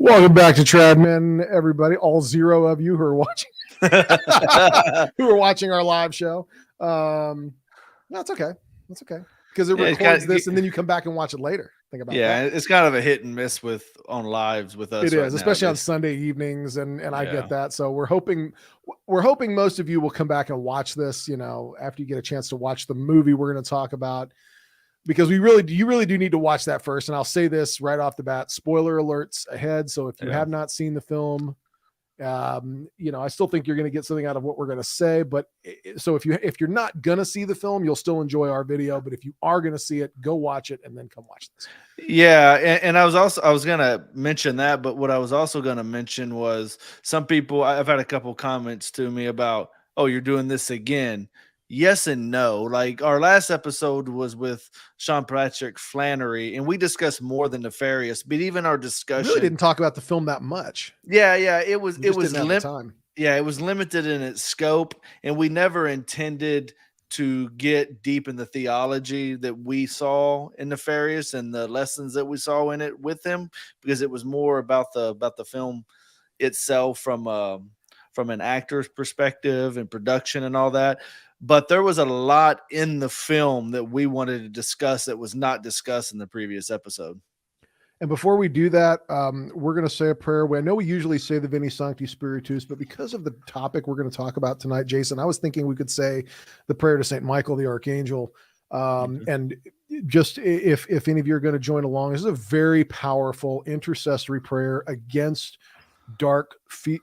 Welcome back to Tradman, everybody. All zero of you who are watching, who are watching our live show. No, it's okay. That's okay because it records this, and then you come back and watch it later. Think about that. Yeah, it's kind of a hit and miss on lives with us. It is, especially on Sunday evenings, and I get that. So we're hoping most of you will come back and watch this. You know, after you get a chance to watch the movie we're going to talk about. Because you really do need to watch that first. And I'll say this right off the bat, spoiler alerts ahead. So if you have not seen the film, I still think you're going to get something out of what we're going to say. But so if you're not going to see the film, you'll still enjoy our video. But if you are going to see it, go watch it and then come watch this. Yeah. And I was going to mention that, but what I was also going to mention was some people, I've had a couple comments to me about, oh, you're doing this again. Yes and no. Like our last episode was with Patrick Flanery, and we discussed more than Nefarious. But even our discussion really didn't talk about the film that much. Yeah, it was time. Yeah, it was limited in its scope, and we never intended to get deep in the theology that we saw in Nefarious and the lessons that we saw in it with him, because it was more about the film itself from an actor's perspective and production and all that. But there was a lot in the film that we wanted to discuss that was not discussed in the previous episode. And before we do that, we're going to say a prayer. I know we usually say the Veni Sancti Spiritus, but because of the topic we're going to talk about tonight, Jason, I was thinking we could say the prayer to St. Michael the Archangel. And just if any of you are going to join along, this is a very powerful intercessory prayer against dark,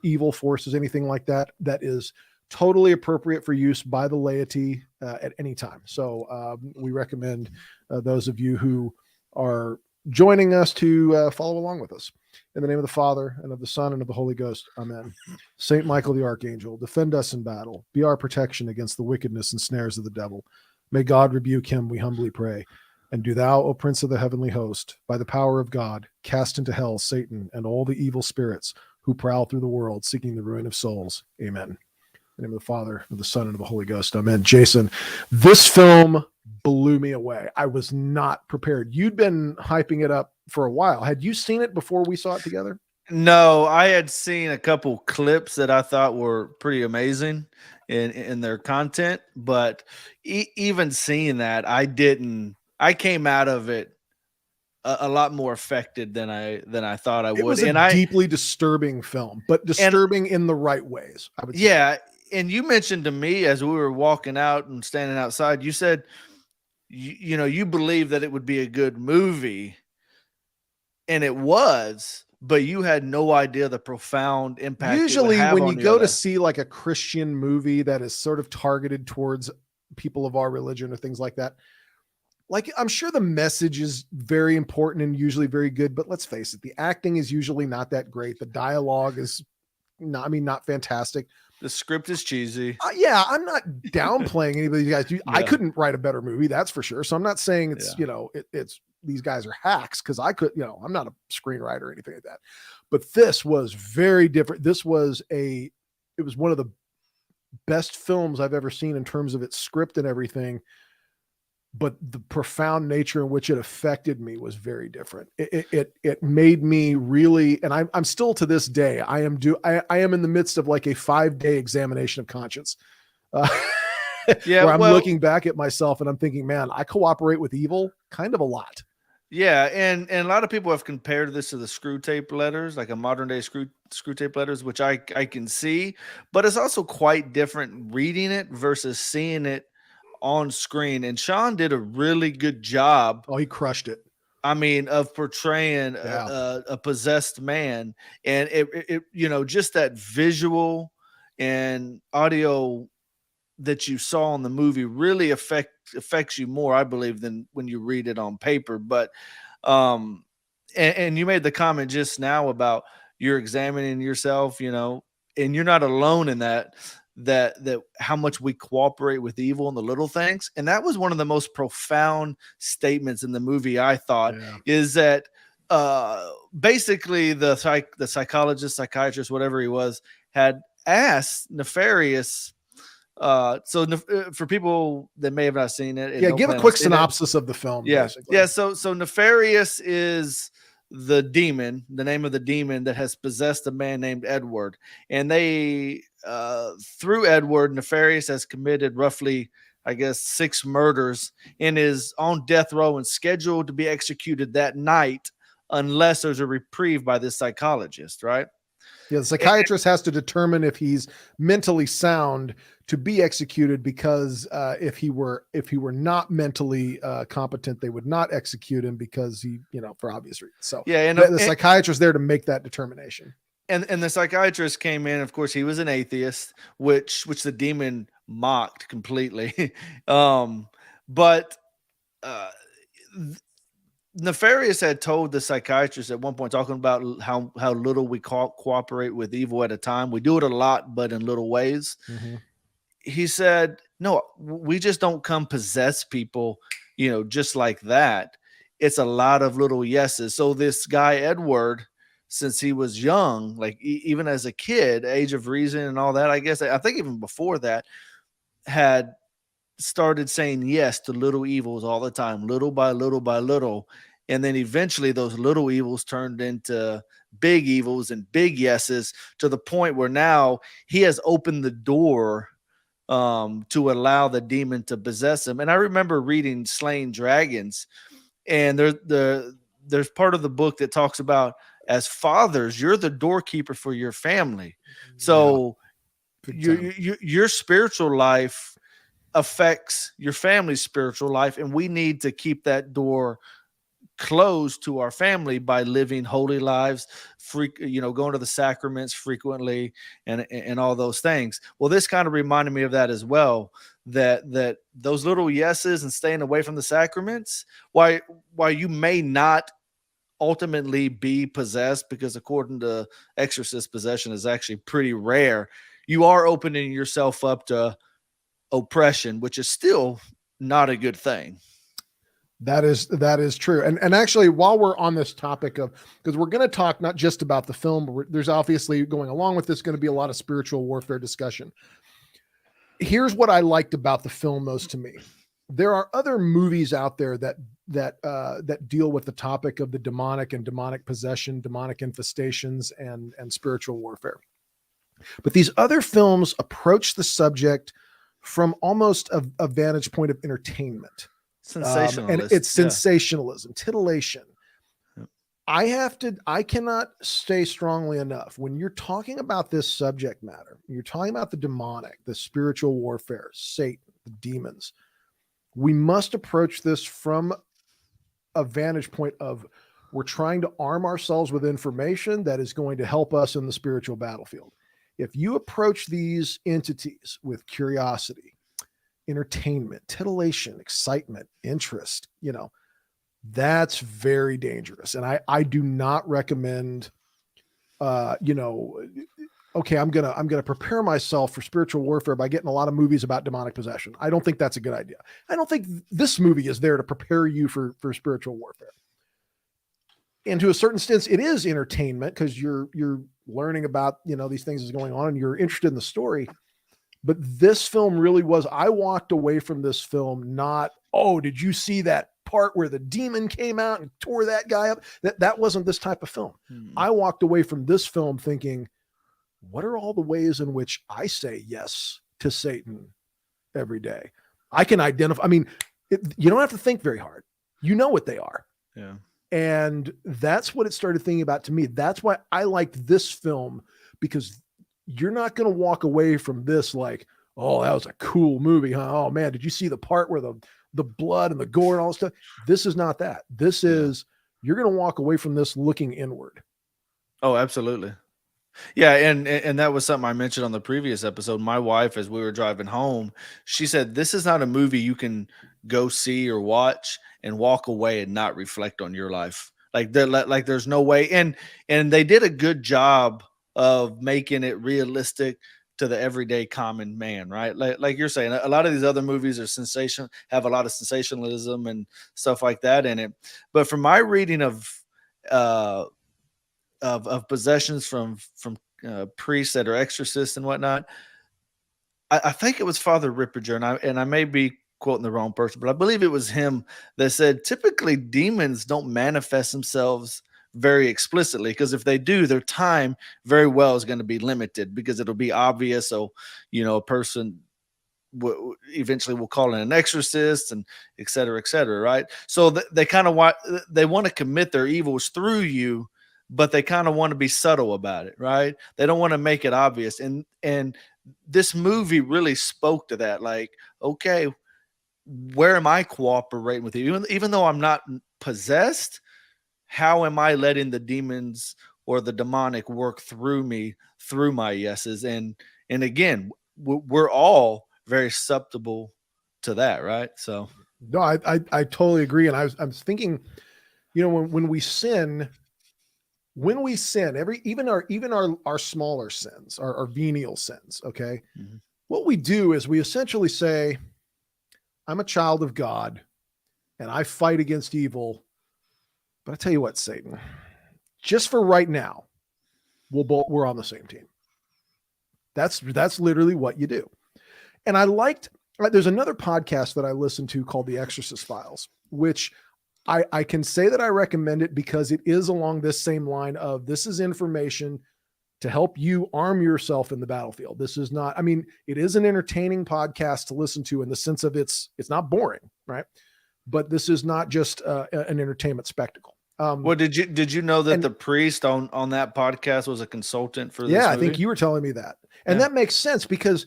evil forces, anything like that, that is totally appropriate for use by the laity at any time. So we recommend those of you who are joining us to follow along with us. In the name of the Father, and of the Son, and of the Holy Ghost. Amen. Saint Michael the Archangel, defend us in battle. Be our protection against the wickedness and snares of the devil. May God rebuke him, we humbly pray. And do thou, O Prince of the heavenly host, by the power of God, cast into hell Satan and all the evil spirits who prowl through the world, seeking the ruin of souls. Amen. In the name of the Father, of the Son, and of the Holy Ghost. Amen. Jason, this film blew me away. I was not prepared. You'd been hyping it up for a while. Had you seen it before we saw it together? No, I had seen a couple clips that I thought were pretty amazing in their content, but even seeing that, I came out of it a lot more affected than I thought I would. It was a deeply disturbing film, but disturbing in the right ways, I would say. Yeah. And you mentioned to me as we were walking out and standing outside, you said, you believe that it would be a good movie, and it was, but you had no idea the profound impact. Usually when you go to see like a Christian movie that is sort of targeted towards people of our religion or things like that, like I'm sure the message is very important and usually very good, but let's face it, the acting is usually not that great. The dialogue is not fantastic. The script is cheesy. Yeah, I'm not downplaying any of these guys. I couldn't write a better movie, that's for sure. So I'm not saying it's, it's these guys are hacks, because I could, I'm not a screenwriter or anything like that. But this was very different. It was one of the best films I've ever seen in terms of its script and everything. But the profound nature in which it affected me was very different. It made me really, and I'm still to this day, I am in the midst of like a 5-day examination of conscience. Where I'm looking back at myself and I'm thinking, man, I cooperate with evil kind of a lot. Yeah, and a lot of people have compared this to the Screw Tape Letters, like a modern day Screw Tape Letters, which I can see, but it's also quite different reading it versus seeing it on screen. And Sean did a really good job. Oh, he crushed it. I mean, of portraying a possessed man, and it just that visual and audio that you saw in the movie really affects you more, I believe, than when you read it on paper. But and you made the comment just now about you're examining yourself, and you're not alone in that how much we cooperate with evil in the little things. And that was one of the most profound statements in the movie, I thought, is that basically the psychologist, psychiatrist, whatever he was, had asked Nefarious. So for people that may have not seen it, give a quick synopsis of the film. Yeah. Basically. Yeah. So Nefarious is the demon, the name of the demon that has possessed a man named Edward. And they, through Edward, Nefarious has committed roughly, I guess, 6 murders and is on death row and scheduled to be executed that night unless there's a reprieve by this psychologist, right? Yeah, the psychiatrist has to determine if he's mentally sound to be executed, because if he were not mentally competent, they would not execute him, because he, for obvious reasons. So yeah, and the psychiatrist there to make that determination. And the psychiatrist came in. Of course, he was an atheist, which the demon mocked completely. But Nefarious had told the psychiatrist at one point, talking about how little we cooperate with evil at a time. We do it a lot, but in little ways. Mm-hmm. He said, no, we just don't come possess people, just like that. It's a lot of little yeses. So this guy, Edward, since he was young, like even as a kid, age of reason and all that, I guess, I think even before that, had started saying yes to little evils all the time, little by little by little. And then eventually those little evils turned into big evils and big yeses, to the point where now he has opened the door to allow the demon to possess him. And I remember reading Slaying Dragons, and there's part of the book that talks about, as fathers, you're the doorkeeper for your family. So your spiritual life affects your family's spiritual life, and we need to keep that door closed to our family by living holy lives, going to the sacraments frequently, and all those things. Well, this kind of reminded me of that as well, that those little yeses and staying away from the sacraments, why you may not ultimately be possessed, because according to exorcist, possession is actually pretty rare. You are opening yourself up to oppression, which is still not a good thing. That is true. And actually, while we're on this topic of, because we're going to talk not just about the film, but there's obviously going along with this going to be a lot of spiritual warfare discussion. Here's what I liked about the film most to me. There are other movies out there that deal with the topic of the demonic and demonic possession, demonic infestations, and spiritual warfare. But these other films approach the subject from almost a vantage point of entertainment. And it's sensationalism, titillation. Yep. I cannot say strongly enough, when you're talking about this subject matter, you're talking about the demonic, the spiritual warfare, Satan, the demons, we must approach this from a vantage point of, we're trying to arm ourselves with information that is going to help us in the spiritual battlefield. If you approach these entities with curiosity, entertainment, titillation, excitement, interest, that's very dangerous. And I do not recommend, okay, I'm going to prepare myself for spiritual warfare by getting a lot of movies about demonic possession. I don't think that's a good idea. I don't think this movie is there to prepare you for spiritual warfare. And to a certain extent, it is entertainment, because you're learning about, these things is going on and you're interested in the story. But this film really was, I walked away from this film not, oh, did you see that part where the demon came out and tore that guy up? That wasn't this type of film. I walked away from this film thinking, what are all the ways in which I say yes to Satan every day? I can identify, you don't have to think very hard. You know what they are. Yeah. And that's what it started thinking about to me. That's why I liked this film, because you're not going to walk away from this like, oh, that was a cool movie, huh? Oh man, did you see the part where the blood and the gore and all this stuff? This is not that. This is, you're going to walk away from this looking inward. Oh, absolutely. Yeah. And that was something I mentioned on the previous episode. My wife, as we were driving home, she said, this is not a movie you can go see or watch and walk away and not reflect on your life. Like there's no way. And they did a good job of making it realistic to the everyday common man, right? Like you're saying, a lot of these other movies are have a lot of sensationalism and stuff like that in it. But from my reading of possessions from priests that are exorcists and whatnot, I think it was Father Ripperger, and I may be quoting the wrong person, but I believe it was him that said, typically demons don't manifest themselves very explicitly, because if they do, their time very well is going to be limited, because it'll be obvious. So, a person eventually will call in an exorcist, and et cetera, right? So they kind of want to commit their evils through you, but they kind of want to be subtle about it, right? They don't want to make it obvious. And this movie really spoke to that. Like, okay, where am I cooperating with you? Even though I'm not possessed, how am I letting the demons or the demonic work through me, through my yeses? And again, we're all very susceptible to that, right? So no, I totally agree. And I was thinking, when we sin, even our smaller sins, our venial sins, okay, what we do is we essentially say, I'm a child of God and I fight against evil. But I tell you what, Satan, just for right now, we're on the same team. That's literally what you do. And there's another podcast that I listen to called The Exorcist Files, which I can say that I recommend it because it is along this same line of, this is information to help you arm yourself in the battlefield. This is not, it is an entertaining podcast to listen to in the sense of it's not boring, right? But this is not just an entertainment spectacle. Well, did you know that the priest on that podcast was a consultant for this movie? I think you were telling me that. And that makes sense, because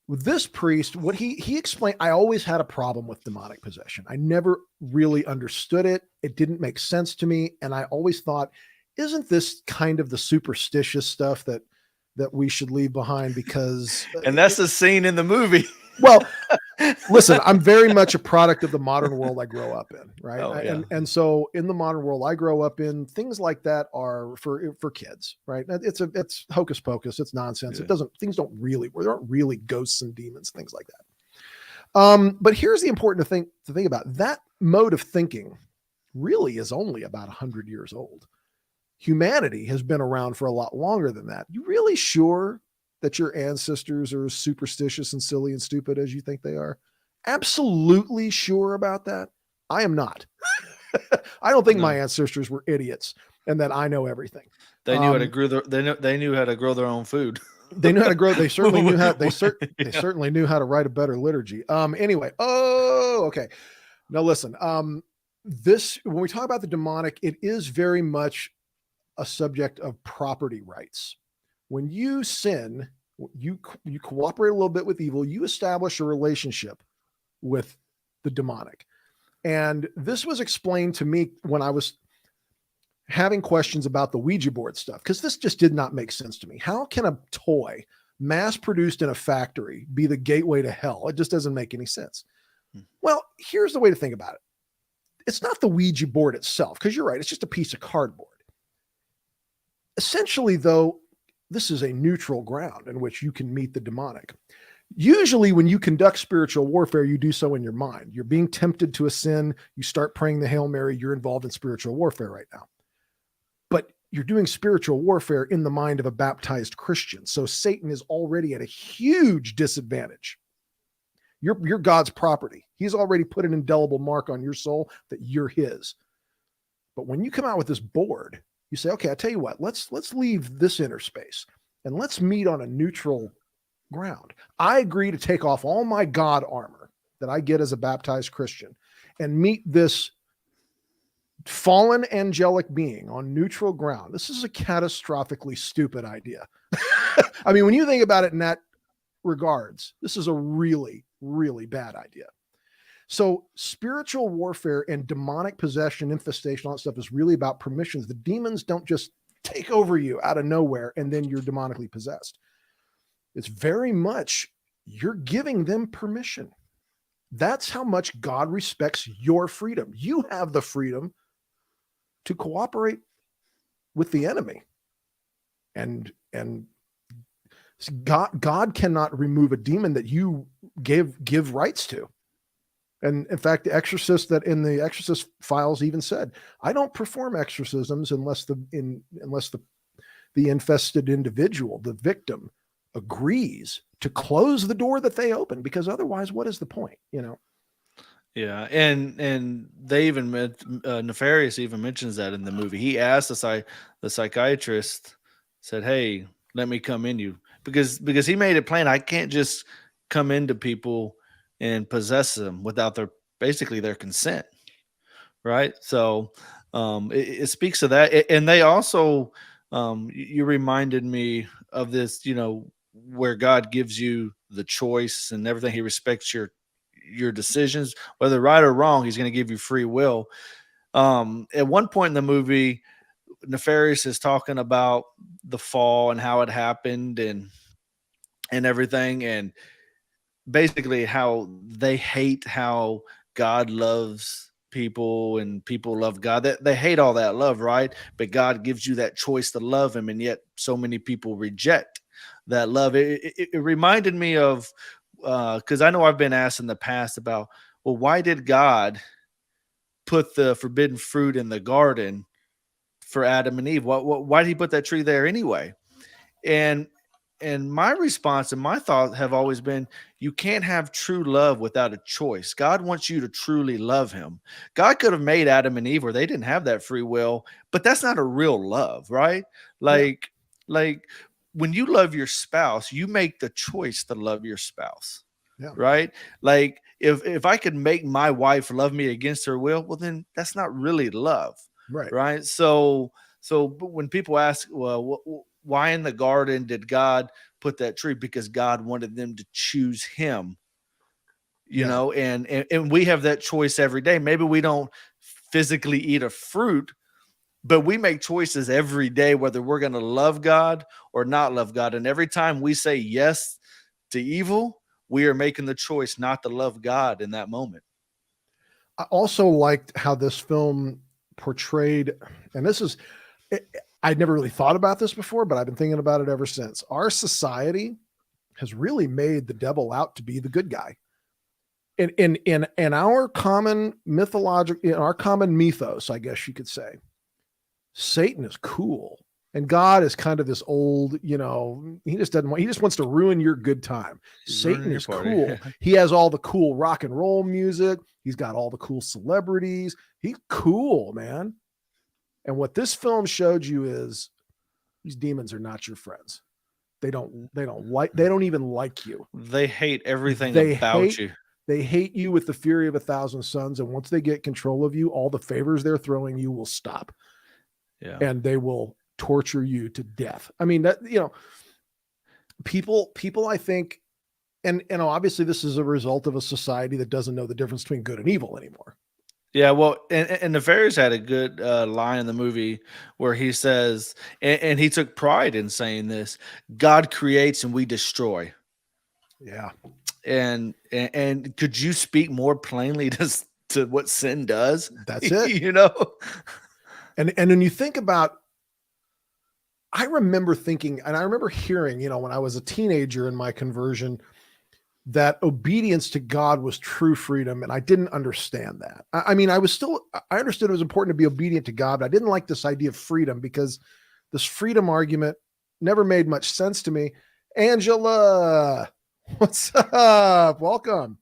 with this priest, what he explained, I always had a problem with demonic possession. I never really understood it. It didn't make sense to me. And I always thought, isn't this kind of the superstitious stuff that we should leave behind? Because and that's the scene in the movie. Well, listen, I'm very much a product of the modern world I grow up in, right? Oh, yeah. And so in the modern world I grow up in, things like that are for kids, right? It's hocus pocus, it's nonsense. Yeah. There aren't really ghosts and demons, things like that. But here's the important thing to think about. That mode of thinking really is only about 100 years old. Humanity has been around for a lot longer than that. You really sure that your ancestors are as superstitious and silly and stupid as you think they are? Absolutely sure about that? I am not. I don't think my ancestors were idiots and that I know everything. They knew how to grow they knew how to grow their own food. They knew how to grow. They certainly knew how. They certainly knew how to write a better liturgy. Anyway. Oh, okay. Now listen. When we talk about the demonic, it is very much a subject of property rights. When you sin, you cooperate a little bit with evil, you establish a relationship with the demonic. And this was explained to me when I was having questions about the Ouija board stuff, because this just did not make sense to me. How can a toy mass produced in a factory be the gateway to hell? It just doesn't make any sense. Well, here's the way to think about it. It's not the Ouija board itself, because you're right, it's just a piece of cardboard. Essentially, though, this is a neutral ground in which you can meet the demonic. Usually when you conduct spiritual warfare, you do so in your mind. You're being tempted to a sin. You start praying the Hail Mary. You're involved in spiritual warfare right now. But you're doing spiritual warfare in the mind of a baptized Christian. So Satan is already at a huge disadvantage. You're God's property. He's already put an indelible mark on your soul that you're his. But when you come out with this board, you say, okay, I tell you what, let's leave this inner space and let's meet on a neutral ground. I agree to take off all my God armor that I get as a baptized Christian and meet this fallen angelic being on neutral ground. This is a catastrophically stupid idea. I mean, when you think about it in that regards, this is a really, really bad idea. So spiritual warfare and demonic possession, infestation, all that stuff is really about permissions. The demons don't just take over you out of nowhere and then you're demonically possessed. It's very much you're giving them permission. That's how much God respects your freedom. You have the freedom to cooperate with the enemy. And God cannot remove a demon that you give rights to. And in fact, the exorcist that in the Exorcist Files even said, I don't perform exorcisms unless the infested individual, the victim, agrees to close the door that they open, because otherwise, what is the point? Yeah, and they even Nefarious even mentions that in the movie. He asked the psychiatrist, said, "Hey, let me come in you," because he made it plain. I can't just come into people and possess them without their basically their consent, right? So it speaks to that. And they also, you reminded me of this, where God gives you the choice and everything. He respects your decisions, whether right or wrong. He's going to give you free will. At one point in the movie, Nefarious is talking about the fall and how it happened and everything, and basically how they hate how God loves people and people love God. They hate all that love, right? But God gives you that choice to love him, and yet so many people reject that love. It reminded me of, because I know I've been asked in the past about, well, why did God put the forbidden fruit in the garden for Adam and Eve? Why did he put that tree there anyway? And my response and my thought have always been, you can't have true love without a choice. God wants you to truly love him. God could have made Adam and Eve where they didn't have that free will, but that's not a real love, right? Yeah. Like when you love your spouse, you make the choice to love your spouse. Yeah. Right? Like if I could make my wife love me against her will, well then that's not really love. Right. Right? But when people ask, well, why in the garden did God put that tree? Because God wanted them to choose him, Yeah. and we have that choice every day. Maybe we don't physically eat a fruit, but we make choices every day whether we're going to love God or not love God. And every time we say yes to evil, we are making the choice not to love God in that moment. I also liked how this film portrayed, and this is, I'd never really thought about this before, but I've been thinking about it ever since. Our society has really made the devil out to be the good guy. In our common in our common mythos, I guess you could say, Satan is cool. And God is kind of this old, he just wants to ruin your good time. Satan is cool. He has all the cool rock and roll music. He's got all the cool celebrities. He's cool, man. And what this film showed you is these demons are not your friends. They don't even like you. They hate everything about you. They hate you with the fury of 1,000 suns. And once they get control of you, all the favors they're throwing you will stop. Yeah. And they will torture you to death. I mean, that, people, I think, and obviously this is a result of a society that doesn't know the difference between good and evil anymore. Yeah, well, and Nefarious had a good line in the movie where he says, and he took pride in saying this: God creates and we destroy. Yeah. And could you speak more plainly to what sin does? That's it. And when you think about, I remember thinking, and I remember hearing, when I was a teenager in my conversion, that obedience to God was true freedom. And I didn't understand that. I understood it was important to be obedient to God, but I didn't like this idea of freedom because this freedom argument never made much sense to me. Angela, what's up? Welcome.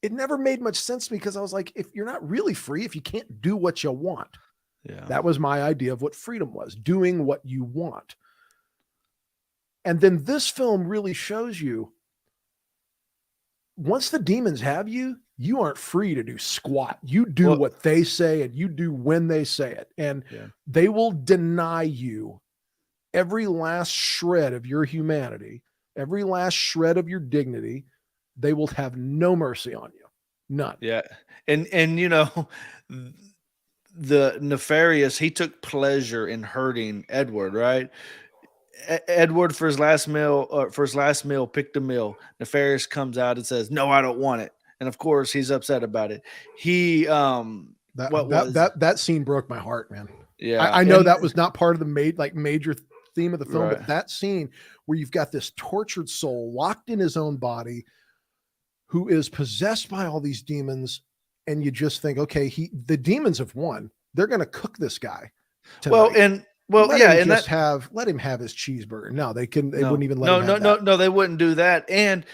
It never made much sense to me because I was like, if you're not really free, if you can't do what you want, that was my idea of what freedom was, doing what you want. And then this film really shows you, once the demons have you, you aren't free to do squat. You do what they say and you do when they say it. And they will deny you every last shred of your humanity, every last shred of your dignity. They will have no mercy on you. None. Yeah. And the Nefarious, he took pleasure in hurting Edward, right? Edward for his last meal picked a meal. Nefarious comes out and says, "No, I don't want it." And of course, he's upset about it. That scene broke my heart, man. Yeah, I know that was not part of the major theme of the film, right. But that scene where you've got this tortured soul locked in his own body, who is possessed by all these demons, and you just think, okay, the demons have won. They're going to cook this guy tonight. Let him have his cheeseburger. No, they wouldn't even let him have that. No, they wouldn't do that. And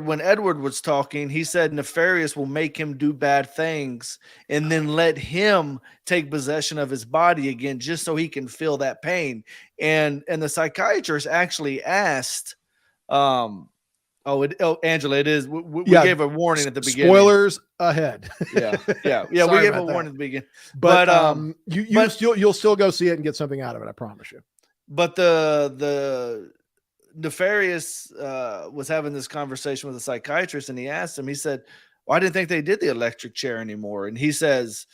when Edward was talking, he said Nefarious will make him do bad things and then let him take possession of his body again, just so he can feel that pain. And the psychiatrist actually asked, Angela, it is. We gave a warning at the beginning. Spoilers ahead. Yeah. We gave a warning at the beginning. But you'll still go see it and get something out of it. I promise you. But the Nefarious was having this conversation with a psychiatrist, and he asked him. He said, "Well, I didn't think they did the electric chair anymore." And he says,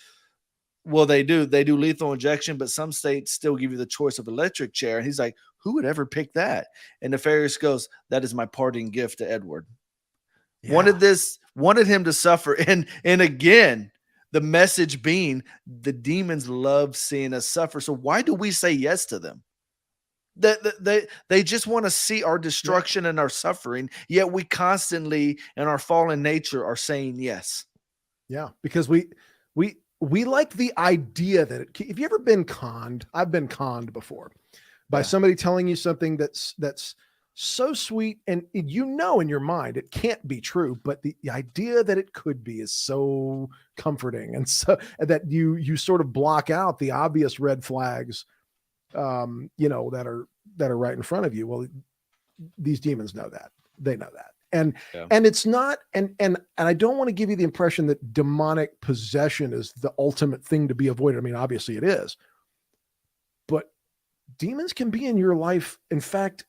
"Well, they do. They do lethal injection, but some states still give you the choice of electric chair." And he's like, "Who would ever pick that?" And Nefarious goes, "That is my parting gift to Edward." Yeah. Wanted him to suffer. And again, the message being the demons love seeing us suffer. So why do we say yes to them? They just want to see our destruction and our suffering, yet we constantly in our fallen nature are saying yes. Yeah, because we like the idea that if you ever been conned, I've been conned before by somebody telling you something that's so sweet, and in your mind it can't be true, but the idea that it could be is so comforting, and so that you sort of block out the obvious red flags that are right in front of you. Well, these demons know that. They know that. And it's not, and I don't want to give you the impression that demonic possession is the ultimate thing to be avoided. I mean, obviously it is, but demons can be in your life. In fact,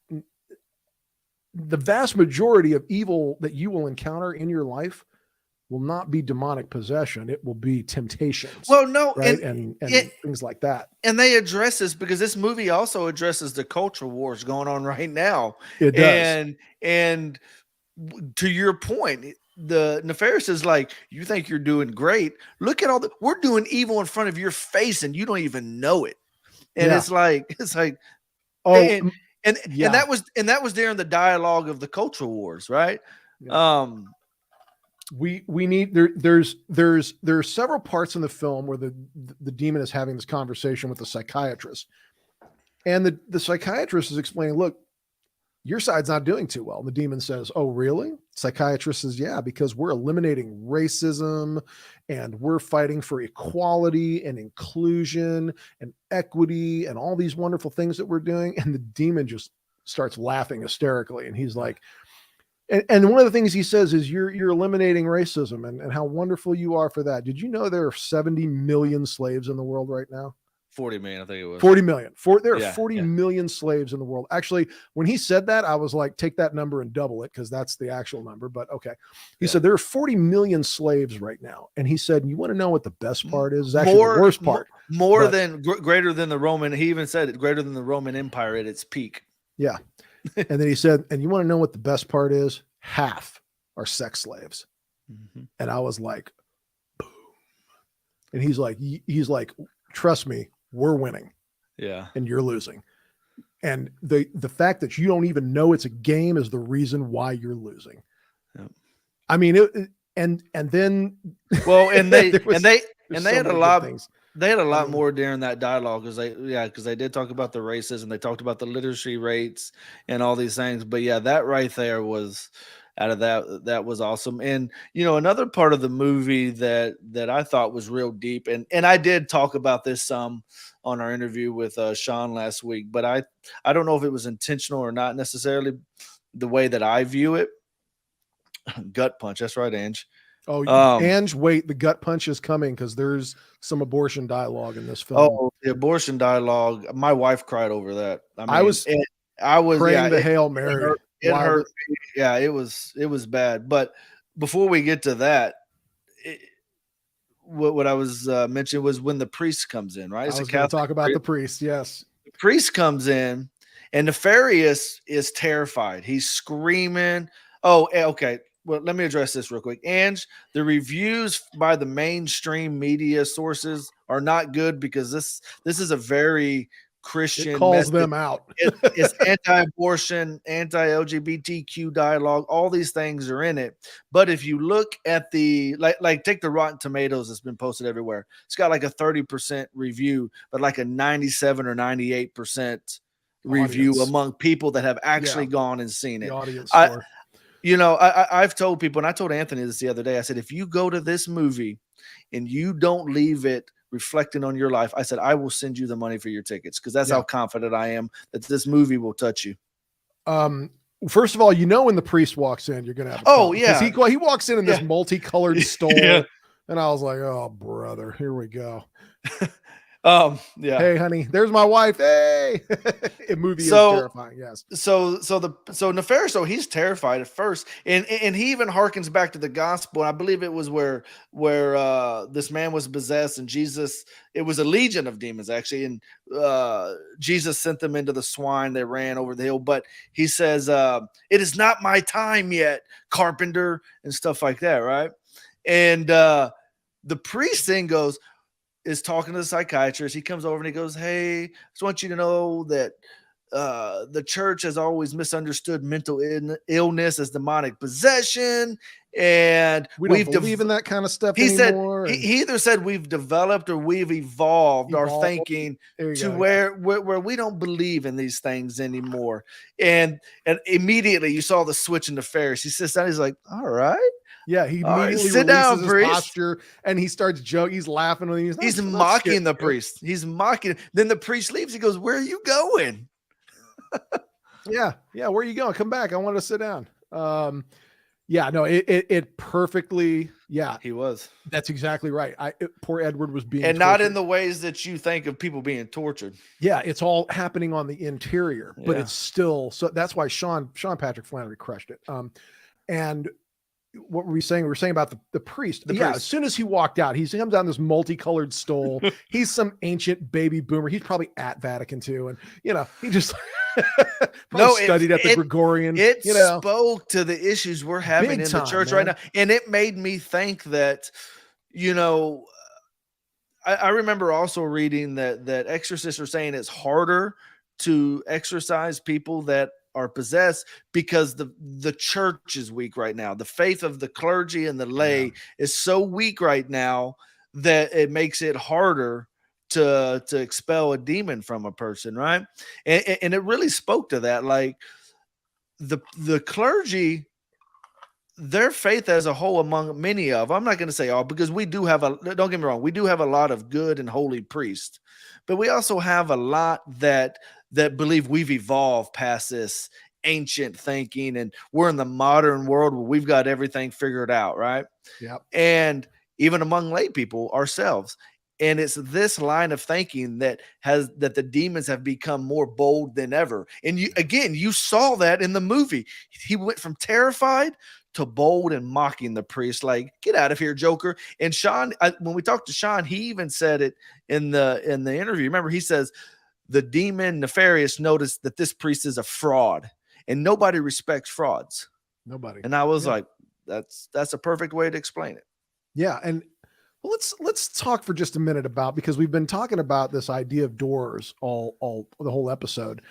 the vast majority of evil that you will encounter in your life will not be demonic possession. It will be temptations. Well, no, right? and things like that. And they address this because this movie also addresses the culture wars going on right now. It does. And to your point, the Nefarious is like, you think you're doing great. Look at we're doing evil in front of your face and you don't even know it. And it's like, and that was during the dialogue of the culture wars, right? Yeah. We need there's several parts in the film where the demon is having this conversation with the psychiatrist, and the psychiatrist is explaining, look, your side's not doing too well. And the demon says, oh, really? Psychiatrist says, yeah, because we're eliminating racism and we're fighting for equality and inclusion and equity and all these wonderful things that we're doing. And the demon just starts laughing hysterically. And he's like, and one of the things he says is you're eliminating racism and how wonderful you are for that. Did you know there are 70 million slaves in the world right now? 40 million, I think it was. 40 million. There are 40 million slaves in the world. Actually, when he said that, I was like, take that number and double it because that's the actual number. But okay. He said there are 40 million slaves right now. And he said, you want to know what the best part is? It's actually the worst part. Greater than the Roman. He even said it, greater than the Roman Empire at its peak. Yeah. And then he said, and you want to know what the best part is? Half are sex slaves. Mm-hmm. And I was like, boom. And he's like, trust me, we're winning. Yeah. And you're losing. And the fact that you don't even know it's a game is the reason why you're losing. Yeah. I mean, and then they had a lot of things. They had a lot more during that dialogue because they did talk about the racism. They talked about the literacy rates and all these things. But yeah, that right there was out of that was awesome. And another part of the movie that I thought was real deep, and I did talk about this some on our interview with Sean last week, but I don't know if it was intentional or not necessarily the way that I view it. Gut punch. That's right, Ange. Oh, Ange, wait, the gut punch is coming because there's some abortion dialogue in this film. Oh, the abortion dialogue. My wife cried over that. I was praying the Hail Mary. It hurt. Yeah, it was bad. But before we get to that, what I was mentioning was when the priest comes in, right? I was going to talk about the priest. Yes. The priest comes in and Nefarious is terrified. He's screaming. Oh, okay. Well, let me address this real quick. And the reviews by the mainstream media sources are not good because this is a very Christian. It calls them out. It's anti-abortion, anti-LGBTQ dialogue. All these things are in it. But if you look at the like take the Rotten Tomatoes that's been posted everywhere, it's got like a 30% review, but like a 97 or 98% review among people that have actually gone and seen it. The audience score. You know, I've told people, and I told Anthony this the other day, I said, if you go to this movie and you don't leave it reflecting on your life, I said, I will send you the money for your tickets, because that's how confident I am that this movie will touch you. First of all, you know, when the priest walks in, you're going to have because he walks in this multicolored stole, and I was like, oh, brother, here we go. Hey, honey, there's my wife. Hey, a movie is terrifying. Yes. So Nefarious, so he's terrified at first, and he even harkens back to the gospel. I believe it was where this man was possessed, and Jesus, it was a legion of demons actually, and Jesus sent them into the swine. They ran over the hill, but he says, "It is not my time yet, carpenter," and stuff like that, right? And the priest then is talking to the psychiatrist. He comes over and he goes, "Hey, I just want you to know that the church has always misunderstood mental illness as demonic possession, and we don't believe in that kind of stuff anymore." He either said we've developed or we've evolved our thinking to where we don't believe in these things anymore. And immediately you saw the switch in the Nefarious. He sits down. He's like, "All right." Yeah, he immediately sit down, his posture, and he starts joking. He's laughing. He's mocking the priest. He's mocking. Then the priest leaves. He goes, "Where are you going?" Yeah. Where are you going? Come back. I want to sit down. No, it perfectly. Yeah, he was. That's exactly right. Poor Edward was being, and tortured. Not in the ways that you think of people being tortured. Yeah, it's all happening on the interior, but it's still. So that's why Sean Patrick Flanery crushed it. And what were we saying? We were saying about the priest. Priest. As soon as he walked out, he comes down this multicolored stole. He's some ancient baby boomer. He's probably at Vatican II, and he just studied at the Gregorian. It spoke to the issues we're having in the church right now, and it made me think that, I remember also reading that exorcists are saying it's harder to exorcise people that are possessed because the church is weak right now. The faith of the clergy and the lay is so weak right now that it makes it harder to expel a demon from a person, right? And it really spoke to that. Like the clergy, their faith as a whole, among many of, I'm not going to say all, because we do have don't get me wrong, we do have a lot of good and holy priests, but we also have a lot that believe we've evolved past this ancient thinking, and we're in the modern world where we've got everything figured out, right? Yep. And even among lay people ourselves. And it's this line of thinking that the demons have become more bold than ever. And you saw that in the movie. He went from terrified to bold and mocking the priest, like, "Get out of here, Joker." And Sean, when we talked to Sean, he even said it in the interview. Remember, he says, the demon Nefarious noticed that this priest is a fraud, and nobody respects frauds. Nobody. And I was like, that's a perfect way to explain it. Yeah. And let's talk for just a minute about, because we've been talking about this idea of doors all the whole episode.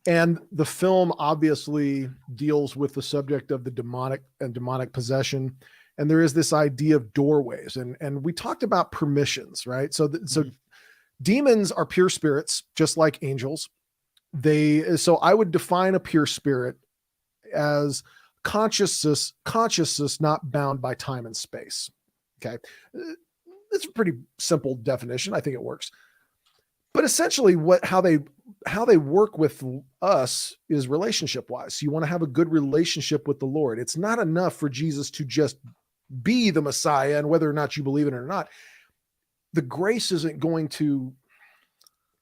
And the film obviously deals with the subject of the demonic and demonic possession. And there is this idea of doorways, and we talked about permissions, right? So demons are pure spirits, just like angels. So I would define a pure spirit as consciousness not bound by time and space. Okay. It's a pretty simple definition. I think it works. But essentially how they work with us is relationship wise. You want to have a good relationship with the Lord. It's not enough for Jesus to just be the Messiah, and whether or not you believe it or not, the grace isn't going to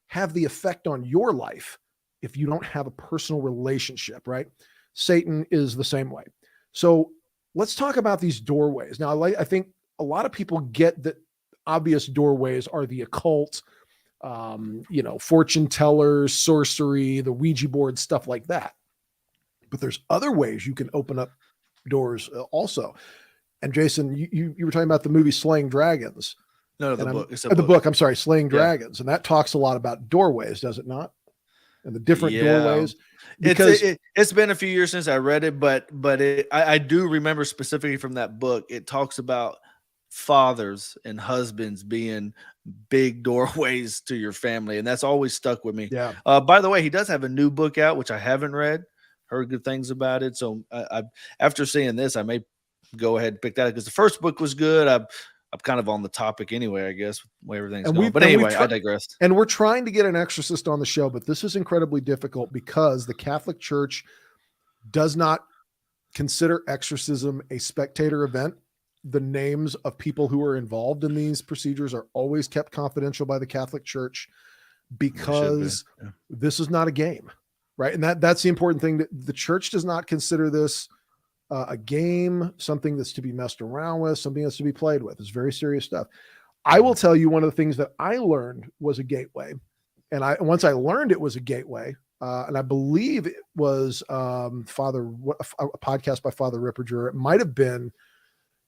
have the effect on your life if you don't have a personal relationship, right? Satan is the same way. So let's talk about these doorways. Now, I think a lot of people get that obvious doorways are the occult, fortune tellers, sorcery, the Ouija board, stuff like that. But there's other ways you can open up doors also. And Jason, you were talking about the movie Slaying Dragons. No, the book. It's the book. I'm sorry, Slaying Dragons, and that talks a lot about doorways, does it not? And the different doorways. Because it's been a few years since I read it, but I do remember specifically from that book. It talks about fathers and husbands being big doorways to your family, and that's always stuck with me. Yeah. By the way, he does have a new book out, which I haven't read. heard good things about it. So after seeing this, I may go ahead and pick that up because the first book was good. I'm kind of on the topic anyway, I guess, where everything's going. But anyway, I digressed. And we're trying to get an exorcist on the show, but this is incredibly difficult because the Catholic Church does not consider exorcism a spectator event. The names of people who are involved in these procedures are always kept confidential by the Catholic Church because this is not a game, right? And that's the important thing, that the church does not consider this a game, something that's to be messed around with, something that's to be played with. It's very serious stuff. I will tell you, one of the things that I learned was a gateway. And once I learned it was a gateway, and I believe it was a podcast by Father Ripperger. It might have been,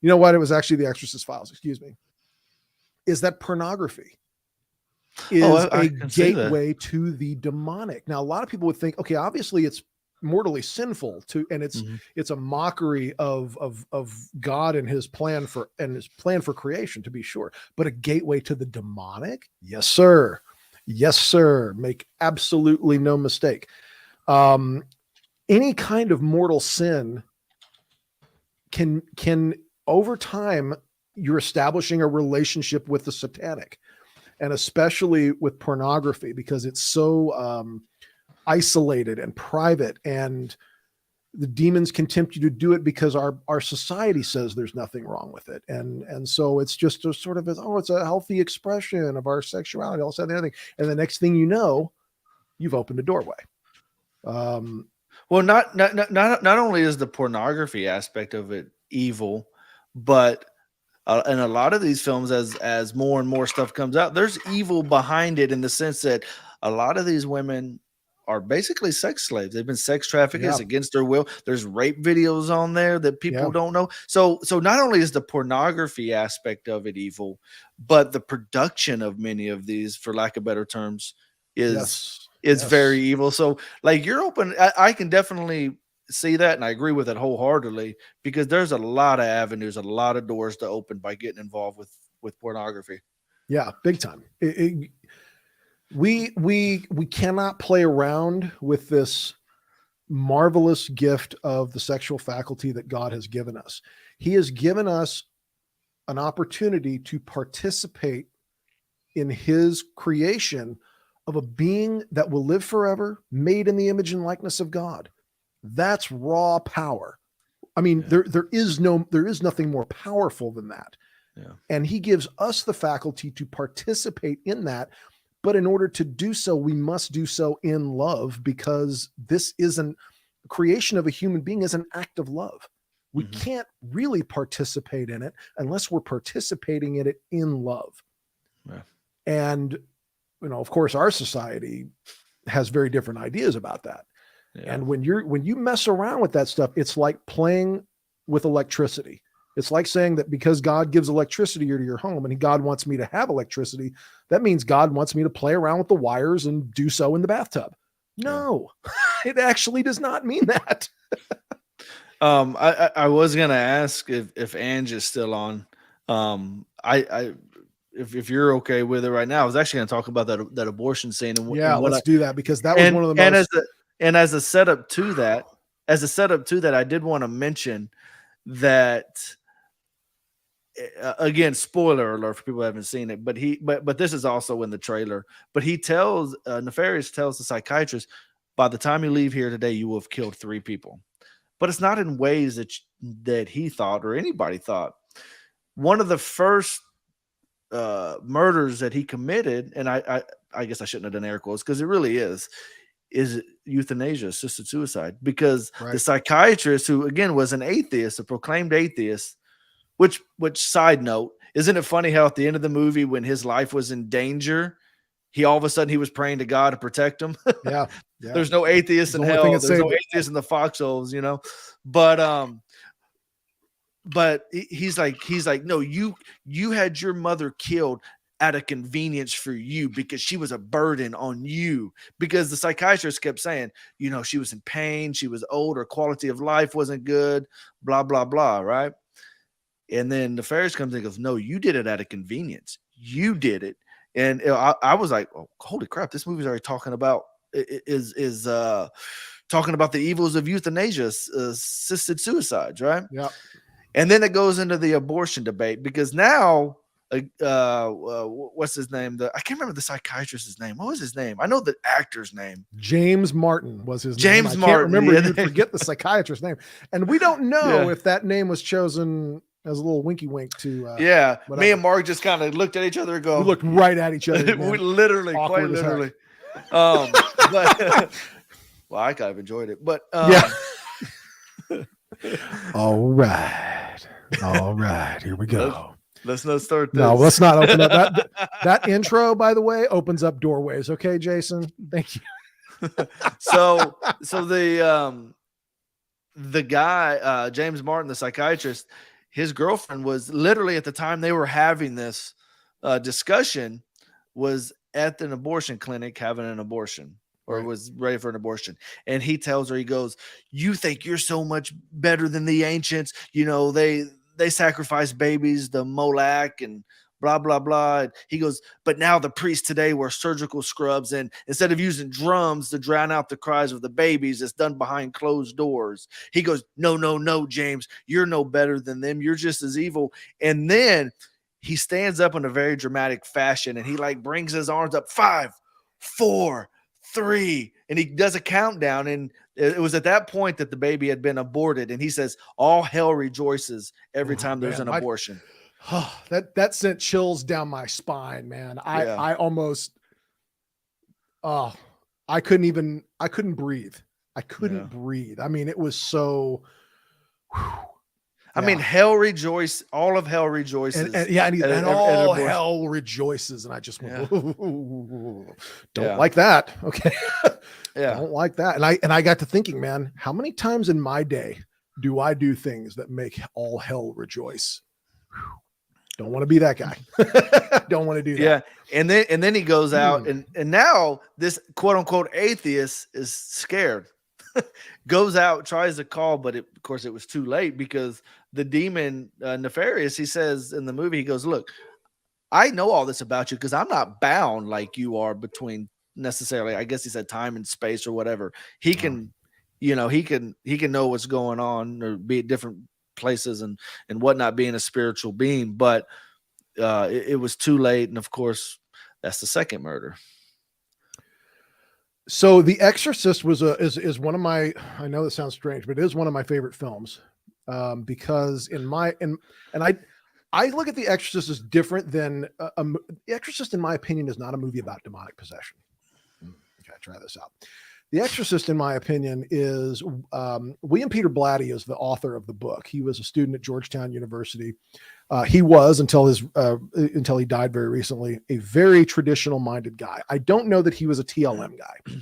you know what? It was actually the Exorcist Files, excuse me. Is that pornography is a gateway to the demonic. Now, a lot of people would think, okay, obviously it's mortally sinful and it's a mockery of God and his plan for creation, to be sure, but a gateway to the demonic. Yes, sir. Yes, sir. Make absolutely no mistake. Any kind of mortal sin can over time, you're establishing a relationship with the satanic, and especially with pornography, because it's so isolated and private, and the demons can tempt you to do it because our society says there's nothing wrong with it. And so it's just a sort of, it's a healthy expression of our sexuality, all that, the other thing. And the next thing you know, you've opened a doorway. Well, not only is the pornography aspect of it evil, but in a lot of these films, as more and more stuff comes out, there's evil behind it, in the sense that a lot of these women are basically sex slaves. They've been sex trafficked against their will. There's rape videos on there that people don't know. So not only is the pornography aspect of it evil, but the production of many of these, for lack of better terms, is very evil. So like, you're open. I can definitely see that, and I agree with it wholeheartedly, because there's a lot of avenues, a lot of doors to open by getting involved with pornography. Yeah, big time. We cannot play around with this marvelous gift of the sexual faculty that God has given us. He has given us an opportunity to participate in his creation of a being that will live forever, made in the image and likeness of God. That's raw power. I mean, there is nothing more powerful than that. Yeah. And he gives us the faculty to participate in that. But in order to do so, we must do so in love, because this isn't creation of a human being is an act of love. We can't really participate in it unless we're participating in it in love. Yeah. And, of course, our society has very different ideas about that. Yeah. And when you mess around with that stuff, it's like playing with electricity. It's like saying that because God gives electricity to your home and God wants me to have electricity, that means God wants me to play around with the wires and do so in the bathtub. No, it actually does not mean that. I was going to ask if Ange is still on. If you're okay with it right now, I was actually going to talk about that abortion scene. And let's do that, because that was one of the most. And as a setup to that, I did want to mention that. Again, spoiler alert for people who haven't seen it, but this is also in the trailer. But he tells Nefarious tells the psychiatrist, by the time you leave here today, you will have killed 3 people. But it's not in ways that he thought or anybody thought. One of the first murders that he committed, and I guess I shouldn't have done air quotes because it really is euthanasia, assisted suicide. Because the psychiatrist, who again was an atheist, a proclaimed atheist. Which side note, isn't it funny how at the end of the movie, when his life was in danger, all of a sudden he was praying to God to protect him? Yeah. There's no atheists in hell. There's no atheists in the foxholes, But he's like, no, you had your mother killed out of convenience for you, because she was a burden on you. Because the psychiatrist kept saying, she was in pain, she was old, her quality of life wasn't good, blah, blah, blah, right? And then Nefarious comes in and goes, no, you did it out of convenience. You did it. And I was like, oh, holy crap, this movie's already talking about talking about the evils of euthanasia, assisted suicides, right? Yeah. And then it goes into the abortion debate because now, what's his name? I can't remember the psychiatrist's name. What was his name? I know the actor's name. James Martin was his name. James I Martin. Can't remember. Yeah. You'd forget the psychiatrist's name, and we don't know Yeah. if that name was chosen as a little winky wink to. Yeah, whatever. me and Mark just kind of looked at each other and go. We looked right at each other. We literally, Awkward quite as heck. literally. But well, I kind of enjoyed it, but yeah. All right, here we go. Let's not start this. No, let's not open up that intro, by the way, opens up doorways. Okay, Jason, thank you. So the guy, James Martin, the psychiatrist, his girlfriend was literally at the time they were having this discussion was at an abortion clinic having an abortion. Or Right. was ready for an abortion. And he tells her, he goes, you think you're so much better than the ancients. You know, they sacrifice babies, the Moloch and blah, blah, blah. And he goes, but now the priests today wear surgical scrubs. And instead of using drums to drown out the cries of the babies, it's done behind closed doors. He goes, no, James, you're no better than them. You're just as evil. And then he stands up in a very dramatic fashion and he like brings his arms up, 5, 4, 3, and he does a countdown, and it was at that point that the baby had been aborted, and he says all hell rejoices every time there's an abortion. That sent chills down my spine, man. I almost I couldn't breathe. I couldn't breathe. I mean, it was so I mean, hell rejoice, all of hell rejoices. And all hell rejoices. And I just went, don't like that. Okay. Don't like that. And I got to thinking, man, how many times in my day do I do things that make all hell rejoice? Don't want to be that guy. Don't want to do that. Yeah. And then he goes out and now this quote unquote atheist is scared. Goes out, tries to call, but of course it was too late because the demon Nefarious, he says in the movie, he goes, look, I know all this about you because I'm not bound like you are between necessarily, I guess he said time and space or whatever. He can, he can know what's going on or be at different places and whatnot, being a spiritual being, but it was too late. And of course, that's the second murder. So The Exorcist is one of my, I know this sounds strange, but it is one of my favorite films because I look at The Exorcist as different than The Exorcist, in my opinion, is not a movie about demonic possession. Okay, try this out. The Exorcist, in my opinion, is William Peter Blatty is the author of the book. He was a student at Georgetown University. He was until he died very recently, a very traditional minded guy. I don't know that he was a TLM guy,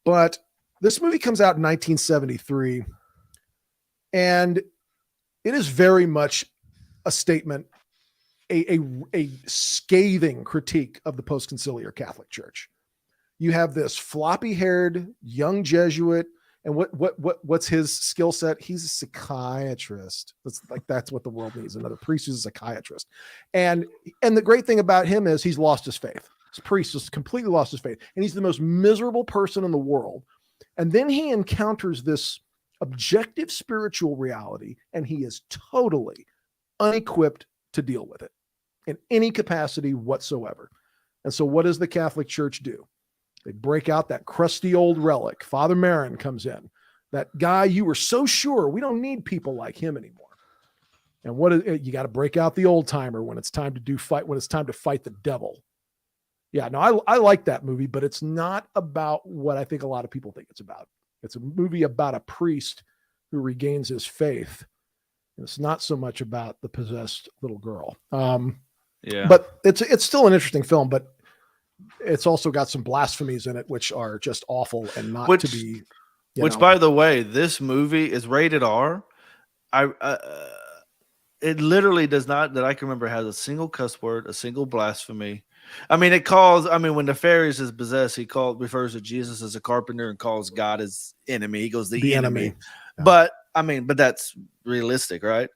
but this movie comes out in 1973 and it is very much a statement, a scathing critique of the post-conciliar Catholic Church. You have this floppy-haired young Jesuit, and what's his skill set? He's a psychiatrist. That's what the world needs. Another priest who's a psychiatrist. And the great thing about him is he's lost his faith. This priest has completely lost his faith, and he's the most miserable person in the world. And then he encounters this objective spiritual reality, and he is totally unequipped to deal with it in any capacity whatsoever. And so what does the Catholic Church do? They break out that crusty old relic. Father Marin comes in. That guy, you were so sure we don't need people like him anymore. And you got to break out the old timer when it's time to fight the devil. Yeah, no, I like that movie, but it's not about what I think a lot of people think it's about. It's a movie about a priest who regains his faith. And it's not so much about the possessed little girl. But it's still an interesting film, but it's also got some blasphemies in it, which are just awful and not to be. By the way, this movie is rated R. It literally does not, that I can remember, has a single cuss word, a single blasphemy. I mean, when Nefarious is possessed, he refers to Jesus as a carpenter and calls God his enemy. He goes, the enemy. Yeah. But that's realistic, right?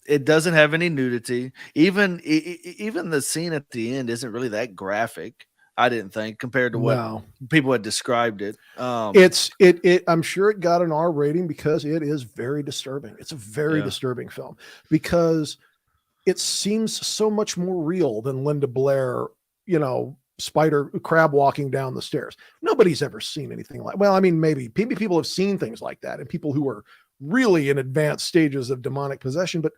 It doesn't have any nudity. Even the scene at the end isn't really that graphic. I didn't think, compared to what No, people had described it. I'm sure it got an R rating because it is very disturbing. It's a very disturbing film because it seems so much more real than Linda Blair, spider crab walking down the stairs. Nobody's ever seen anything like, well, I mean, maybe people have seen things like that and people who are really in advanced stages of demonic possession. But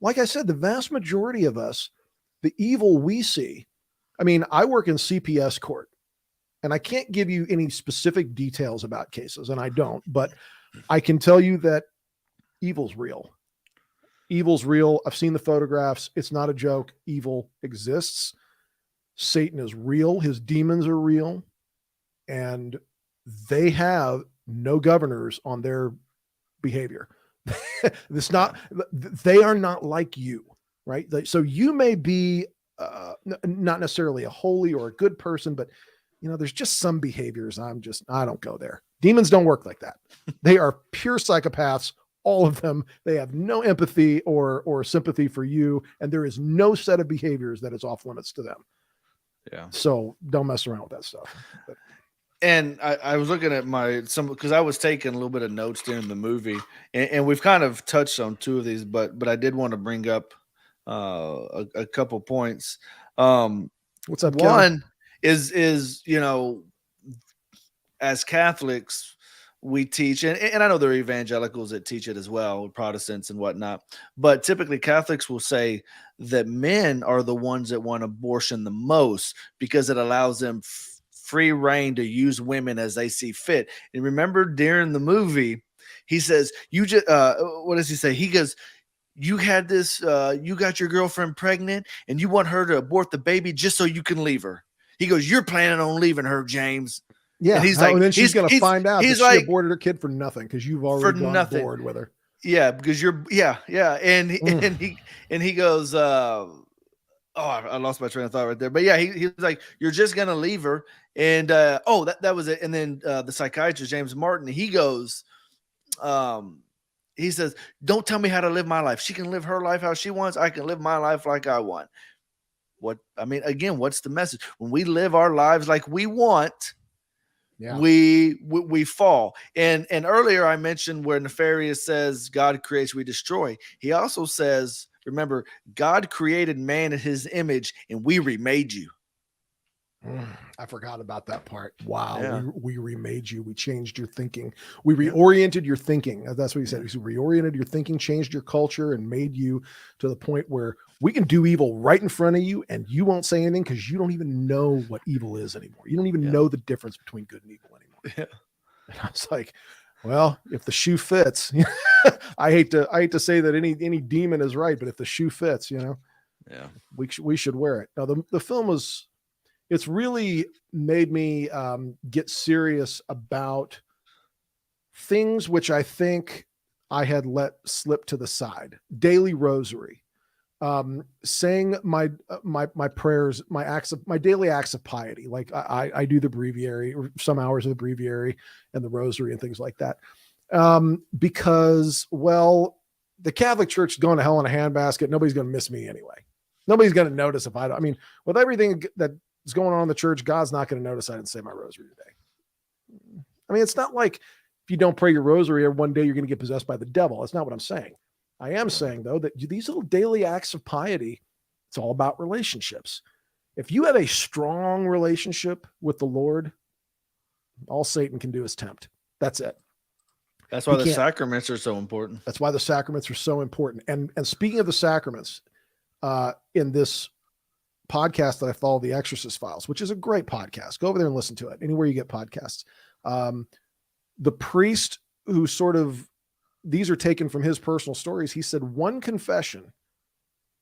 like I said, the vast majority of us, the evil we see, I mean, I work in CPS court and I can't give you any specific details about cases, and I don't, but I can tell you that evil's real. Evil's real. I've seen the photographs. It's not a joke. Evil exists. Satan is real. His demons are real. And they have no governors on their behavior. They are not like you, right? So you may be not necessarily a holy or a good person, but there's just some behaviors I don't go there. Demons don't work like that. They are pure psychopaths. All of them. They have no empathy or sympathy for you. And there is no set of behaviors that is off limits to them. Yeah. So don't mess around with that stuff. But, and I was looking at because I was taking a little bit of notes during the movie, and we've kind of touched on two of these, but I did want to bring up a couple points. What's up, One is as Catholics, we teach, and I know there are evangelicals that teach it as well, Protestants and whatnot, but typically Catholics will say that men are the ones that want abortion the most because it allows them free reign to use women as they see fit. And remember during the movie, he says, what does he say? He goes, you had this, you got your girlfriend pregnant and you want her to abort the baby just so you can leave her. He goes, you're planning on leaving her, James. Yeah, and he's like, and then she's going to find out that she aborted her kid for nothing because you've already gone bored with her. Yeah, because and he goes, I lost my train of thought right there. But yeah, he was like, you're just going to leave her, and that was it. And then the psychiatrist James Martin, he goes, he says, don't tell me how to live my life. She can live her life how she wants. I can live my life like I want. What's the message? When we live our lives like we want, we fall. And earlier I mentioned where Nefarious says God creates, we destroy. He also says, remember, God created man in his image and we remade you. I forgot about that part. Wow. Yeah. We remade you. We changed your thinking. We reoriented your thinking. That's what he said. He reoriented your thinking, changed your culture, and made you to the point where we can do evil right in front of you and you won't say anything because you don't even know what evil is anymore. You don't even know the difference between good and evil anymore. Yeah. And I was like, well, if the shoe fits, I hate to say that any demon is right, but if the shoe fits, we should wear it. Now the film it's really made me get serious about things which I think I had let slip to the side. Daily rosary, saying my prayers, my daily acts of piety. Like I do the breviary or some hours of the breviary and the rosary and things like that. Because, well, the Catholic Church is going to hell in a handbasket. Nobody's going to miss me anyway. Nobody's going to notice if I mean, with everything that is going on in the church, God's not going to notice I didn't say my rosary today. I mean, it's not like if you don't pray your rosary or one day you're going to get possessed by the devil. That's not what I'm saying. I am saying, though, that these little daily acts of piety, it's all about relationships. If you have a strong relationship with the Lord, all Satan can do is tempt. That's it. That's why the sacraments are so important. That's why the sacraments are so important. And speaking of the sacraments, in this podcast that I follow, The Exorcist Files, which is a great podcast. Go over there and listen to it anywhere you get podcasts. The priest who these are taken from his personal stories. He said one confession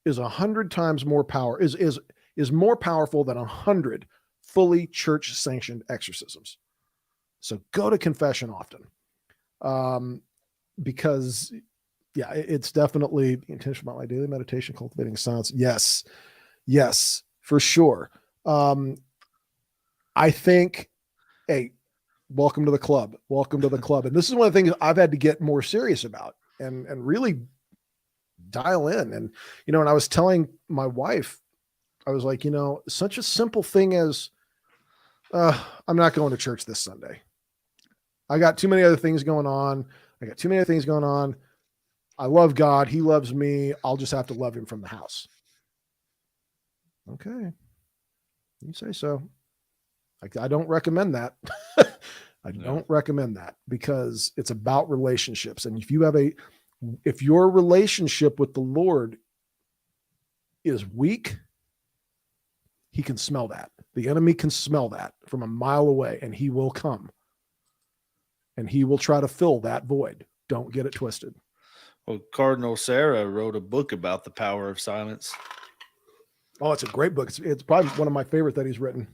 is 100 times more power is more powerful than 100 fully church sanctioned exorcisms. So go to confession often. Because it's definitely intentional about my daily meditation, cultivating silence. Yes, for sure. I think, hey, welcome to the club. Welcome to the club. And this is one of the things I've had to get more serious about and really dial in. And, when I was telling my wife, I was like, such a simple thing as I'm not going to church this Sunday. I got too many other things going on. I love God. He loves me. I'll just have to love him from the house. Okay. You say so. I don't recommend that. I don't recommend that, because it's about relationships. And if your relationship with the Lord is weak, he can smell that. The enemy can smell that from a mile away, and he will come. And he will try to fill that void. Don't get it twisted. Well, Cardinal Sarah wrote a book about the power of silence. Oh, it's a great book. It's probably one of my favorite that he's written.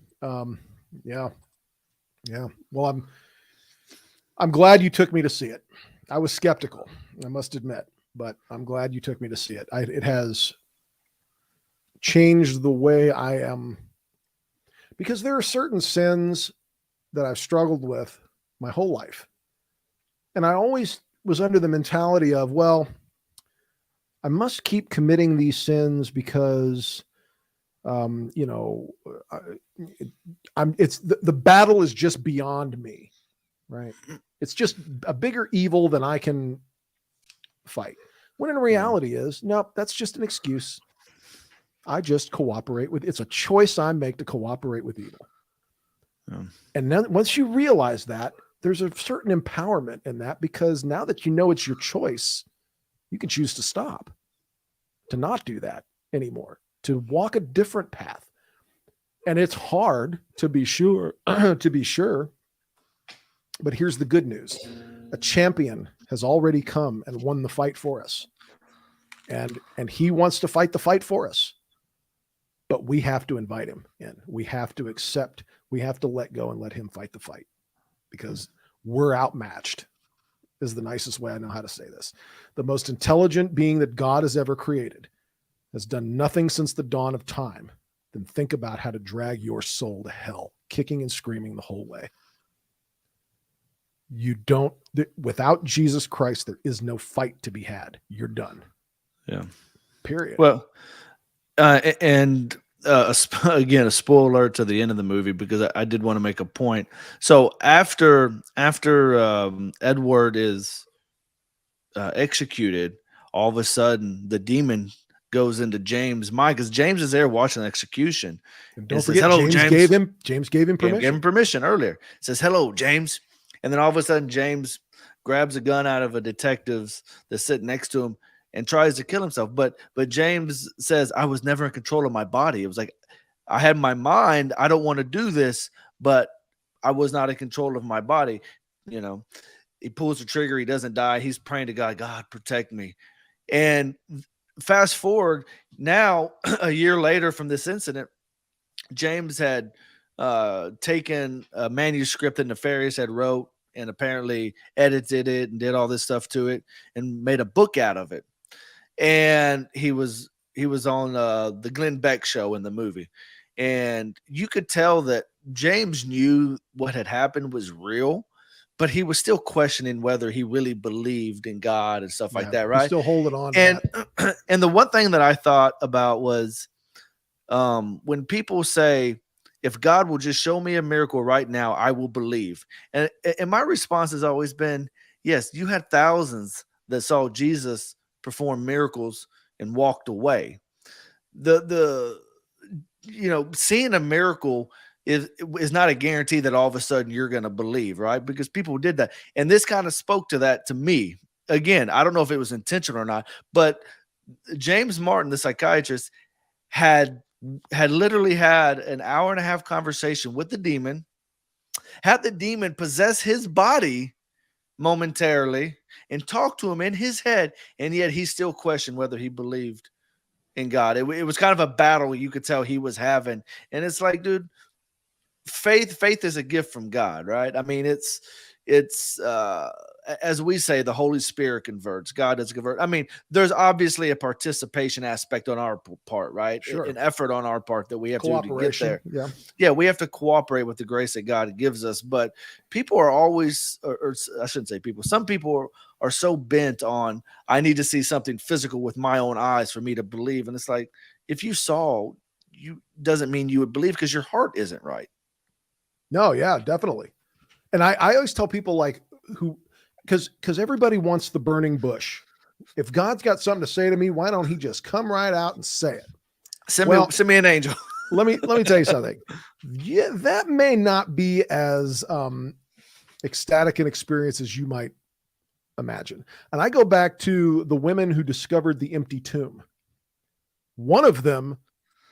Yeah. Well, I'm glad you took me to see it. I was skeptical, I must admit, but I'm glad you took me to see it. It has changed the way I am, because there are certain sins that I've struggled with my whole life. And I always was under the mentality of, well, I must keep committing these sins because, the battle is just beyond me, right? It's just a bigger evil than I can fight. When in reality is, nope, that's just an excuse. I just cooperate with, it's a choice I make to cooperate with evil. Yeah. And then once you realize that, there's a certain empowerment in that, because now that you know it's your choice, you can choose to stop, to not do that anymore, to walk a different path. And it's hard, to be sure, but here's the good news. A champion has already come and won the fight for us. And he wants to fight the fight for us. But we have to invite him in. We have to accept, we have to let go and let him fight the fight, because we're outmatched, is the nicest way I know how to say this. The most intelligent being that God has ever created has done nothing since the dawn of time than think about how to drag your soul to hell, kicking and screaming the whole way. Without Jesus Christ, there is no fight to be had. You're done. Yeah. Period. Well, again, a spoiler alert to the end of the movie, because I did want to make a point. So after Edward is executed, all of a sudden the demon goes into James' mind, because James is there watching the execution. And don't forget, hello, James gave him permission. Gave him permission earlier. Says, "Hello, James." And then all of a sudden, James grabs a gun out of a detective's that's sitting next to him and tries to kill himself. But James says, "I was never in control of my body." It was like, I had my mind, I don't want to do this, but I was not in control of my body. He pulls the trigger, he doesn't die. He's praying to God, God, protect me. And fast forward now, a year later from this incident, James had taken a manuscript that Nefarious had wrote and apparently edited it and did all this stuff to it and made a book out of it. And he was on the Glenn Beck show in the movie. And you could tell that James knew what had happened was real, but he was still questioning whether he really believed in God and stuff like that, right? He's still holding on. And the one thing that I thought about was when people say, if God will just show me a miracle right now, I will believe. And my response has always been, yes, you had thousands that saw Jesus perform miracles and walked away. Seeing a miracle is not a guarantee that all of a sudden you're going to believe, right? Because people did that. And this kind of spoke to that to me. Again, I don't know if it was intentional or not, but James Martin, the psychiatrist, had literally had an hour and a half conversation with the demon, had the demon possess his body momentarily and talk to him in his head, and yet he still questioned whether he believed in God. It was kind of a battle you could tell he was having. And it's like, dude, faith is a gift from God, right? I mean, it's as we say, the Holy Spirit converts. God doesn't convert. I mean, there's obviously a participation aspect on our part, right? Sure. An effort on our part that we have to get there. Yeah, we have to cooperate with the grace that God gives us. But people are always, or I shouldn't say people, some people are so bent on, I need to see something physical with my own eyes for me to believe. And it's like, if you saw, doesn't mean you would believe, because your heart isn't right. No, yeah, definitely. And I always tell people like because everybody wants the burning bush. If God's got something to say to me, why don't he just come right out and say it? Send Well, me an angel. let me tell you something. Yeah, that may not be as ecstatic an experience as you might imagine. And I go back to the women who discovered the empty tomb. One of them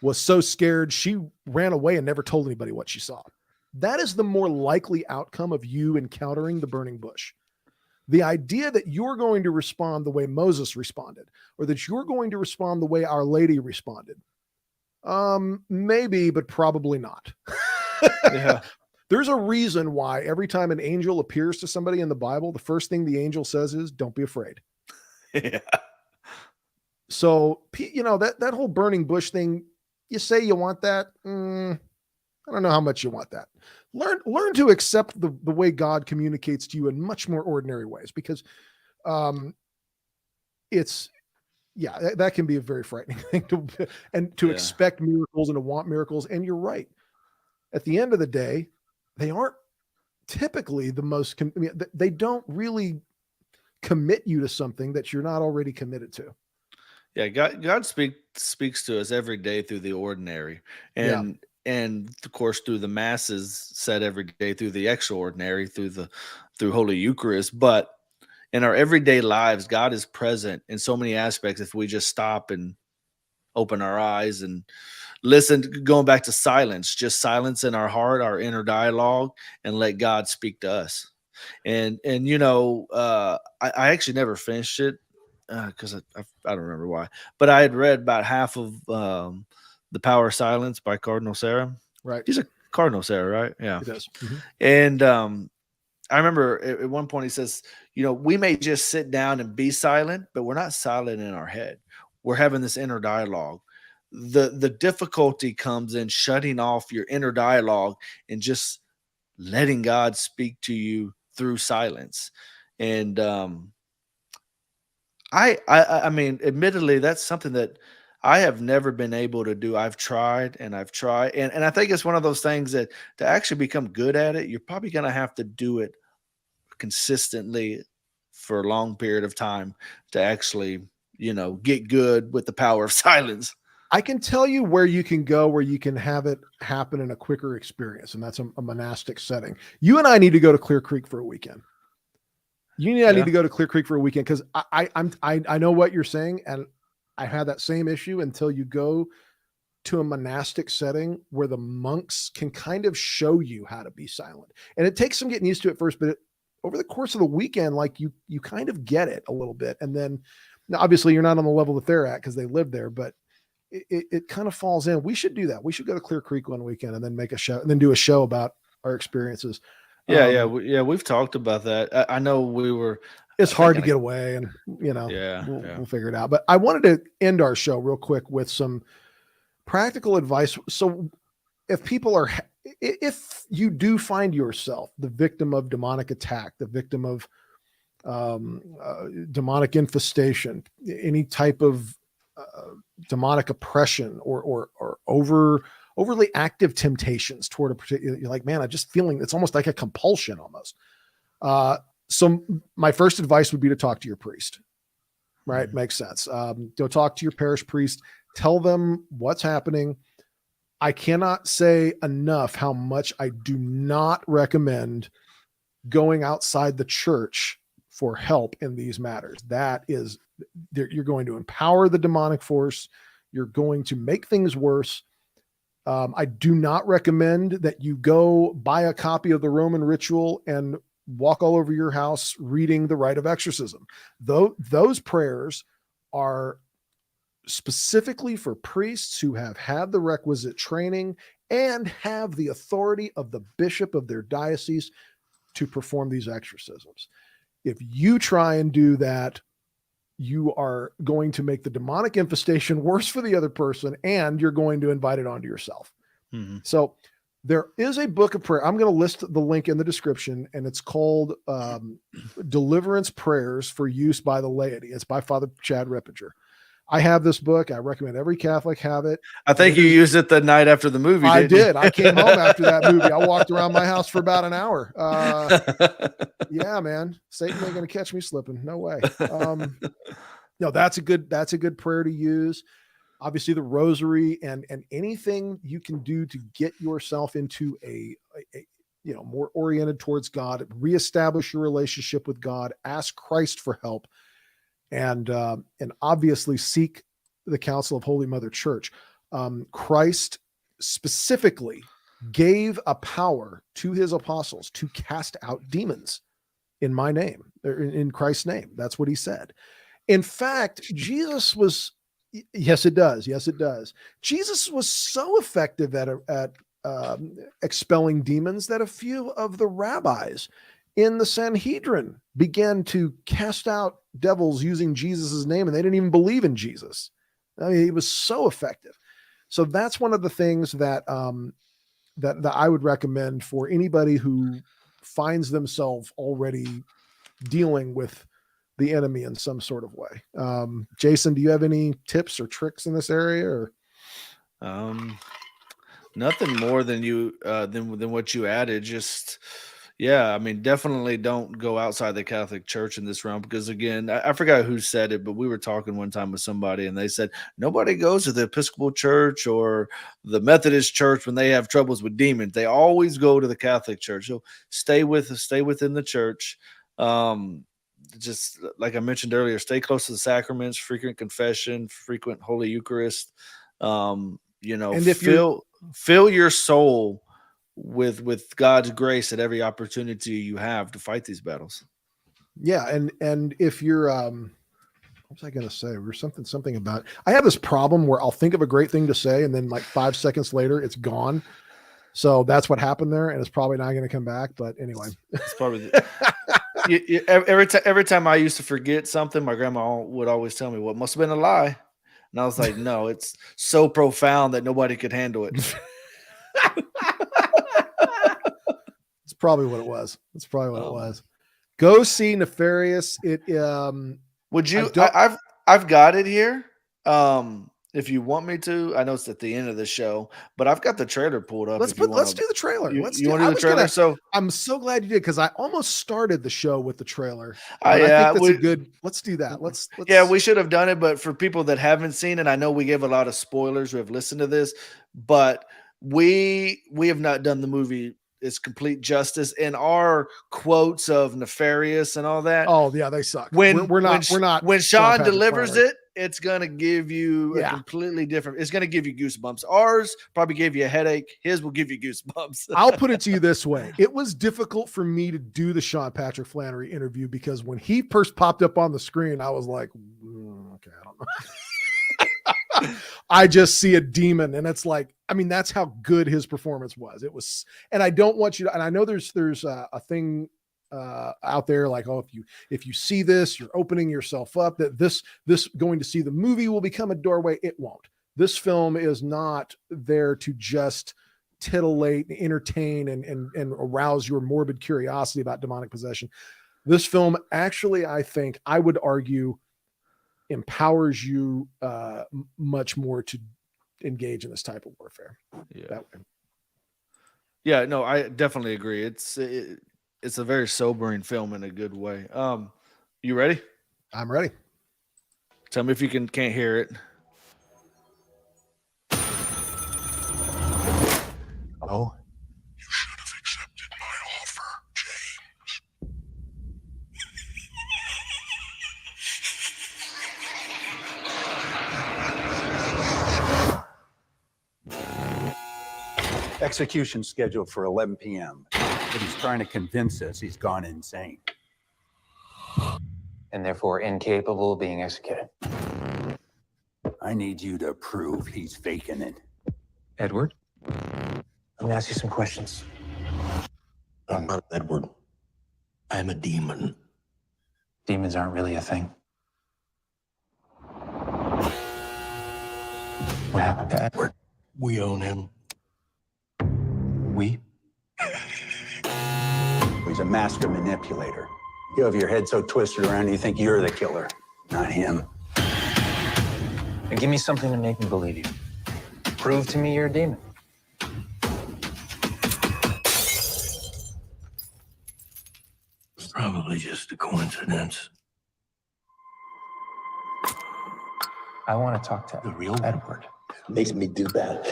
was so scared she ran away and never told anybody what she saw. That is the more likely outcome of you encountering the burning bush. The idea that you're going to respond the way Moses responded, or that you're going to respond the way Our Lady responded, maybe, but probably not. Yeah. There's a reason why every time an angel appears to somebody in the Bible, the first thing the angel says is, "Don't be afraid." Yeah. So, that whole burning bush thing, you say you want that. I don't know how much you want that. Learn to accept the way God communicates to you in much more ordinary ways, because that can be a very frightening thing to expect miracles and to want miracles. And you're right. At the end of the day, they aren't typically the most, they don't really commit you to something that you're not already committed to. Yeah, God speaks to us every day through the ordinary, and of course through the masses said every day through the extraordinary, through Holy Eucharist. But in our everyday lives, God is present in so many aspects if we just stop and open our eyes and listen. Going back to silence, just silence in our heart, our inner dialogue, and let God speak to us. And I actually never finished it because I don't remember why, but I had read about half of The Power of Silence by Cardinal Sarah. Right. He's a Cardinal Sarah, right? Yeah. He does. Mm-hmm. And I remember at one point he says, we may just sit down and be silent, but we're not silent in our head. We're having this inner dialogue. The difficulty comes in shutting off your inner dialogue and just letting God speak to you through silence. And I mean, admittedly, that's something that I have never been able to do. I've tried and I've tried. And I think it's one of those things that to actually become good at it, you're probably going to have to do it consistently for a long period of time to actually, get good with the power of silence. I can tell you where you can go, where you can have it happen in a quicker experience. And that's a monastic setting. You and I need to go to Clear Creek for a weekend. I need to go to Clear Creek for a weekend, because I know what you're saying, and I had that same issue until you go to a monastic setting where the monks can kind of show you how to be silent. And it takes some getting used to it first, but over the course of the weekend, like you kind of get it a little bit. And then obviously you're not on the level that they're at because they live there, but it kind of falls in. We should do that. We should go to Clear Creek one weekend and then make a show and then do a show about our experiences. We've talked about that. I know it's hard to get away, and we'll figure it out. But I wanted to end our show real quick with some practical advice. So if you do find yourself the victim of demonic attack, the victim of demonic infestation, any type of demonic oppression or overly active temptations toward a particular, you're like, man, I'm just feeling, it's almost like a compulsion almost. So my first advice would be to talk to your priest, right? Mm-hmm. Makes sense. Go talk to your parish priest, tell them what's happening. I cannot say enough how much I do not recommend going outside the church for help in these matters. You're going to empower the demonic force. You're going to make things worse. I do not recommend that you go buy a copy of the Roman Ritual and walk all over your house reading the rite of exorcism. Those prayers are specifically for priests who have had the requisite training and have the authority of the bishop of their diocese to perform these exorcisms. If you try and do that, you are going to make the demonic infestation worse for the other person, and you're going to invite it onto yourself. Mm-hmm. So there is a book of prayer. I'm going to list the link in the description, and it's called Deliverance Prayers for Use by the Laity. It's by Father Chad Rippinger. I have this book. I recommend every Catholic have it. I think you used it the night after the movie. I didn't you? did. I came home after that movie. I walked around my house for about an hour. Yeah, man. Satan ain't gonna catch me slipping. No way. No, that's a good prayer to use. Obviously, the rosary and anything you can do to get yourself into a more oriented towards God, reestablish your relationship with God, ask Christ for help, and obviously seek the counsel of Holy Mother Church. Christ specifically gave a power to his apostles to cast out demons in my name, or in Christ's name. That's what he said. In fact, Jesus was, yes, it does. Yes, it does. Jesus was so effective at expelling demons that a few of the rabbis in the Sanhedrin began to cast out devils using Jesus's name, and they didn't even believe in Jesus. I mean, he was so effective. So that's one of the things that that I would recommend for anybody who finds themselves already dealing with the enemy in some sort of way. Jason, do you have any tips or tricks in this area? Or nothing more than you than what you added. Just yeah, I mean, definitely don't go outside the Catholic Church in this realm, because again, I forgot who said it, but we were talking one time with somebody and they said nobody goes to the Episcopal Church or the Methodist Church when they have troubles with demons. They always go to the Catholic Church. So stay within the church. Just like I mentioned earlier, stay close to the sacraments, frequent confession, frequent Holy Eucharist. And if fill your soul with God's grace at every opportunity you have to fight these battles. Yeah, and if you're what was I going to say? There was something about, I have this problem where I'll think of a great thing to say and then like 5 seconds later it's gone. So that's what happened there, and it's probably not going to come back. But anyway, it's probably every time I used to forget something, my grandma would always tell me, "Well, it must have been a lie," and I was like, "No, it's so profound that nobody could handle it." It's probably what it was. It's probably what it was. Go see Nefarious. It would you? I've got it here. If you want me to, I know it's at the end of the show, but I've got the trailer pulled up. Let's do the trailer. You want to do the trailer? So I'm so glad you did, because I almost started the show with the trailer. Yeah, I think that's a good. Let's do that. Let's. Yeah, we should have done it, but for people that haven't seen it, I know we gave a lot of spoilers who have listened to this, but we have not done the movie its complete justice, and our quotes of nefarious and all that. Oh yeah, they suck. When Sean delivers Flanery. It's going to give you a completely different, it's going to give you goosebumps. Ours probably gave you a headache. His will give you goosebumps. I'll put it to you this way. It was difficult for me to do the Sean Patrick Flanery interview, because when he first popped up on the screen, I was like, okay, I don't know. I just see a demon, and it's like, I mean, that's how good his performance was. It was, and I don't want you to, and I know there's a thing out there like, oh, if you see this, you're opening yourself up, that this going to see the movie will become a doorway. It won't. This film is not there to just titillate, entertain, and arouse your morbid curiosity about demonic possession. This film actually, I think, I would argue, empowers you much more to engage in this type of warfare. Yeah. That way. Yeah, no, I definitely agree. It's a very sobering film in a good way. You ready? I'm ready. Tell me if you can't hear it. Oh, you should have accepted my offer, James. Execution scheduled for 11 p.m. But he's trying to convince us he's gone insane. And therefore incapable of being executed. I need you to prove he's faking it. Edward, let me ask you some questions. I'm not Edward. I'm a demon. Demons aren't really a thing. What happened to Edward? We own him. We? He's a master manipulator. You have your head so twisted around you think you're the killer, not him. And give me something to make me believe you. Prove to me you're a demon. It's probably just a coincidence. I want to talk to The real Edward. makes me do bad.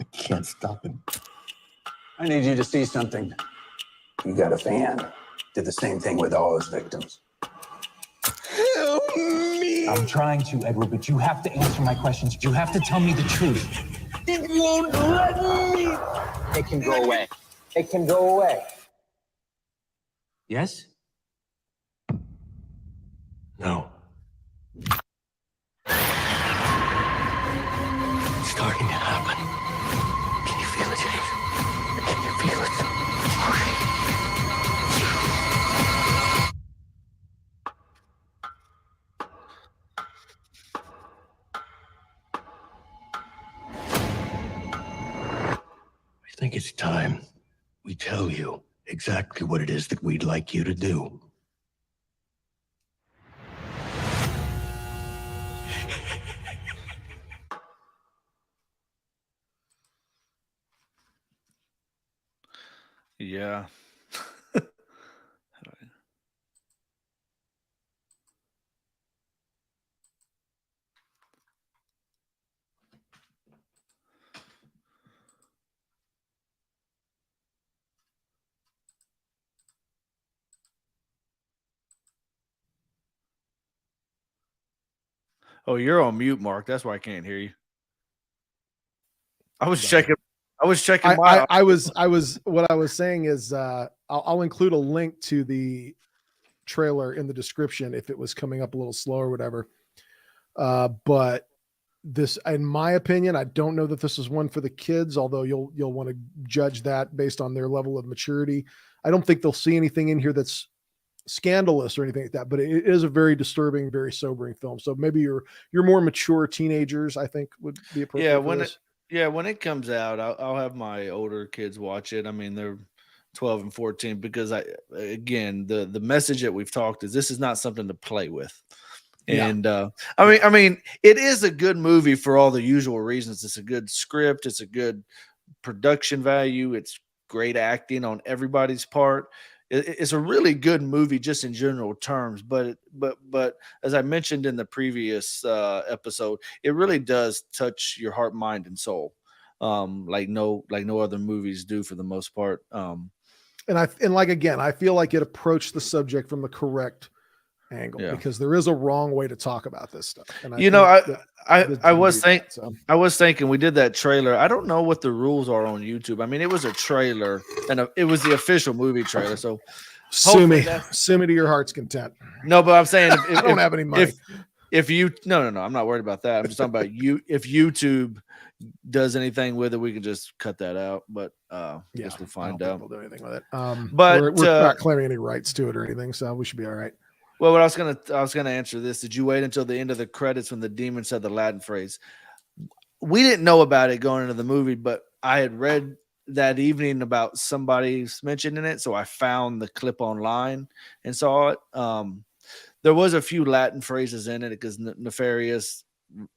I can't stop him. I need you to see something. You got a fan. Did the same thing with all his victims. Help me! I'm trying to, Edward, but you have to answer my questions. You have to tell me the truth. It won't let me! It can go away. It can go away. Yes? No. It's starting to happen. Can you feel it, James? Can you feel it? I think it's time we tell you exactly what it is that we'd like you to do. Yeah. Oh, you're on mute, Mark. That's why I can't hear you. I was checking. I was checking my. I was what I was saying is I'll include a link to the trailer in the description if it was coming up a little slow or whatever. But this, in my opinion, I don't know that this is one for the kids, although you'll want to judge that based on their level of maturity. I don't think they'll see anything in here that's scandalous or anything like that, but it is a very disturbing, very sobering film. So maybe your more mature teenagers, I think, would be appropriate. When it comes out, I'll have my older kids watch it. I mean, they're 12 and 14 because the message that we've talked is this is not something to play with. And I mean, it is a good movie for all the usual reasons. It's a good script. It's a good production value. It's great acting on everybody's part. It's a really good movie just in general terms. But as I mentioned in the previous episode, it really does touch your heart, mind, and soul, like no other movies do for the most part. I feel like it approached the subject from the correct angle because there is a wrong way to talk about this stuff. And I was thinking we did that trailer. I don't know what the rules are on YouTube. I mean, it was a trailer and it was the official movie trailer. So sue me to your heart's content. No, but I'm saying if I don't have any money. If you no, I'm not worried about that. I'm just talking about you. If YouTube does anything with it, we can just cut that out. But I guess we'll find out. We'll do anything with it. But we're not claiming any rights to it or anything, so we should be all right. Well, what I was gonna answer this. Did you wait until the end of the credits when the demon said the Latin phrase? We didn't know about it going into the movie, but I had read that evening about somebody's mentioning it, so I found the clip online and saw it. There was a few Latin phrases in it because Nefarious,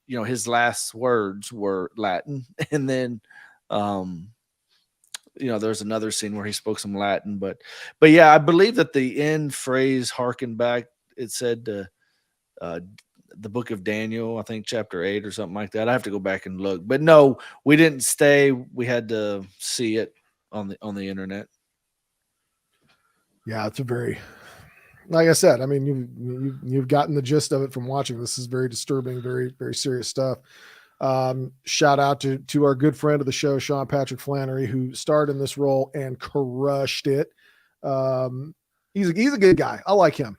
his last words were Latin, and then there's another scene where he spoke some Latin, but yeah, I believe that the end phrase harkened back. It said the book of Daniel, I think chapter 8 or something like that. I have to go back and look, but no, we didn't stay. We had to see it on the internet. Yeah, it's a very, like I said, I mean, you've gotten the gist of it from watching. This is very disturbing, very, very serious stuff. Shout out to our good friend of the show, Sean Patrick Flanery, who starred in this role and crushed it. He's a good guy. I like him.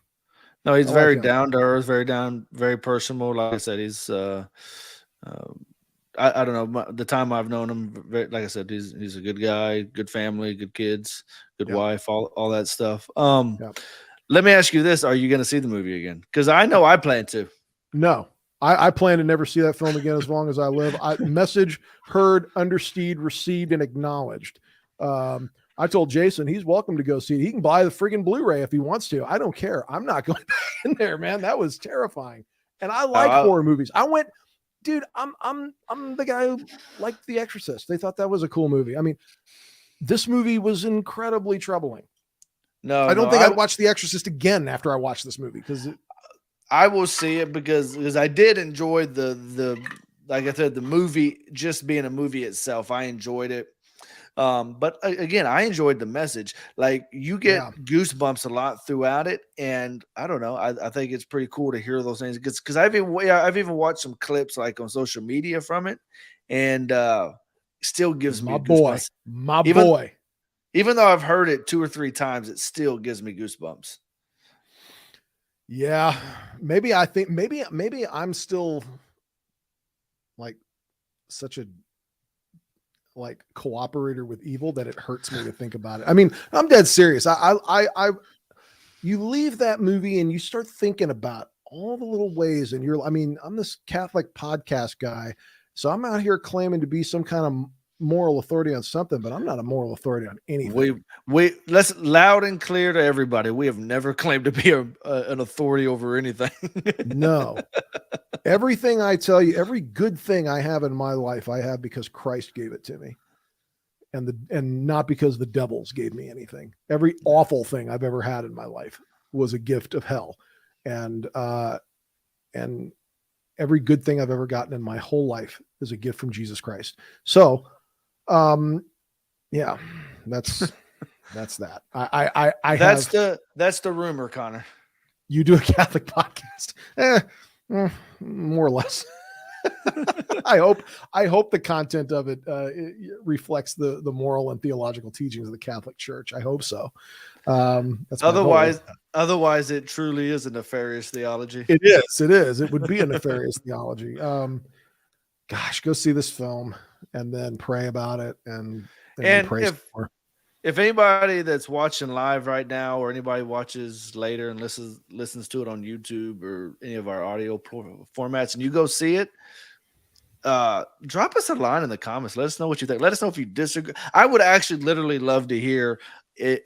No, he's very down to earth, very personal. Like I said, he's I don't know, the time I've known him, like I said, he's a good guy, good family, good kids, good wife, all that stuff. Let me ask you this: are you going to see the movie again? Because I know I plan to. No. I plan to never see that film again as long as I live. Message heard, understood, received, and acknowledged. I told Jason he's welcome to go see it. He can buy the friggin' Blu-ray if he wants to. I don't care. I'm not going back in there, man. That was terrifying. And I like horror movies. I went dude, I'm the guy who liked The Exorcist. They thought that was a cool movie. I mean, this movie was incredibly troubling. No, I don't no, think I'd watch The Exorcist again after I watched this movie because I will see it because I did enjoy the like I said, the movie just being a movie itself. I enjoyed it. But again, I enjoyed the message. Like you get goosebumps a lot throughout it, and I don't know. I think it's pretty cool to hear those things because I've even watched some clips like on social media from it, and still gives me goosebumps. My boy. Even though I've heard it 2 or 3 times, it still gives me goosebumps. Yeah, maybe I'm still like such a cooperator with evil that it hurts me to think about it. I mean, I'm dead serious. You leave that movie and you start thinking about all the little ways, and I'm this Catholic podcast guy, so I'm out here claiming to be some kind of moral authority on something, but I'm not a moral authority on anything. We let's loud and clear to everybody. We have never claimed to be an authority over anything. No. Everything I tell you, every good thing I have in my life, I have because Christ gave it to me. And not because the devils gave me anything. Every awful thing I've ever had in my life was a gift of hell. And every good thing I've ever gotten in my whole life is a gift from Jesus Christ. So, yeah, that's that. That's the rumor, Connor. You do a Catholic podcast. More or less. I hope the content of it reflects the moral and theological teachings of the Catholic Church. I hope so. That's otherwise it truly is a nefarious theology. It is. It would be a nefarious theology. Gosh, go see this film and then pray about it and pray for. If anybody that's watching live right now or anybody watches later and listens to it on YouTube or any of our audio formats and you go see it, drop us a line in the comments. Let us know what you think. Let us know if you disagree. I would actually literally love to hear it,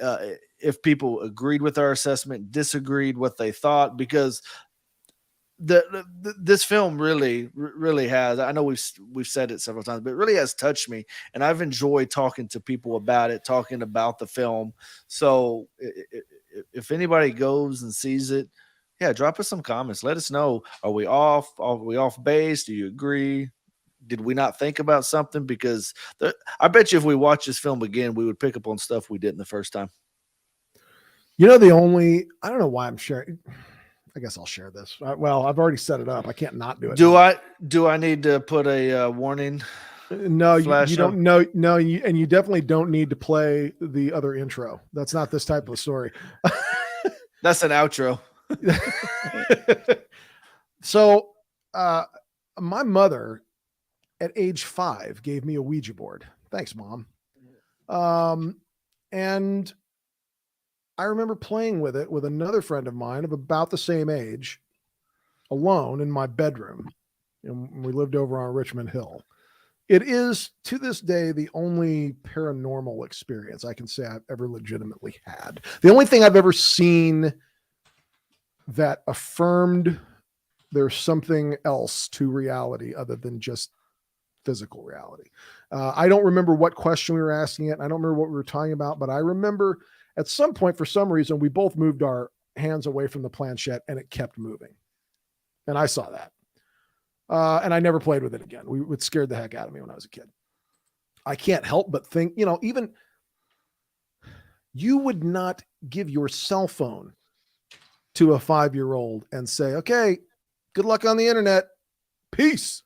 if people agreed with our assessment, disagreed, what they thought, because this film really has, I know we've said it several times, but it really has touched me, and I've enjoyed talking to people about it, talking about the film. So if anybody goes and sees it, drop us some comments. Let us know. Are we off base? Do you agree? Did we not think about something? Because I bet you if we watch this film again, we would pick up on stuff we didn't the first time. I don't know why I'm sharing. I guess I'll share this. Well, I've already set it up. I can't not do it. Do I need to put a warning? No, you don't. No, and you definitely don't need to play the other intro. That's not this type of story. That's an outro. So, my mother at age 5 gave me a Ouija board. Thanks, Mom. And I remember playing with it with another friend of mine of about the same age, alone in my bedroom. And we lived over on Richmond Hill. It is, to this day, the only paranormal experience I can say I've ever legitimately had. The only thing I've ever seen that affirmed there's something else to reality other than just physical reality. I don't remember what question we were asking it. I don't remember what we were talking about, but I remember at some point, for some reason, we both moved our hands away from the planchette and it kept moving. And I saw that. And I never played with it again. It scared the heck out of me when I was a kid. I can't help but think, even you would not give your cell phone to a 5-year-old and say, okay, good luck on the internet. Peace.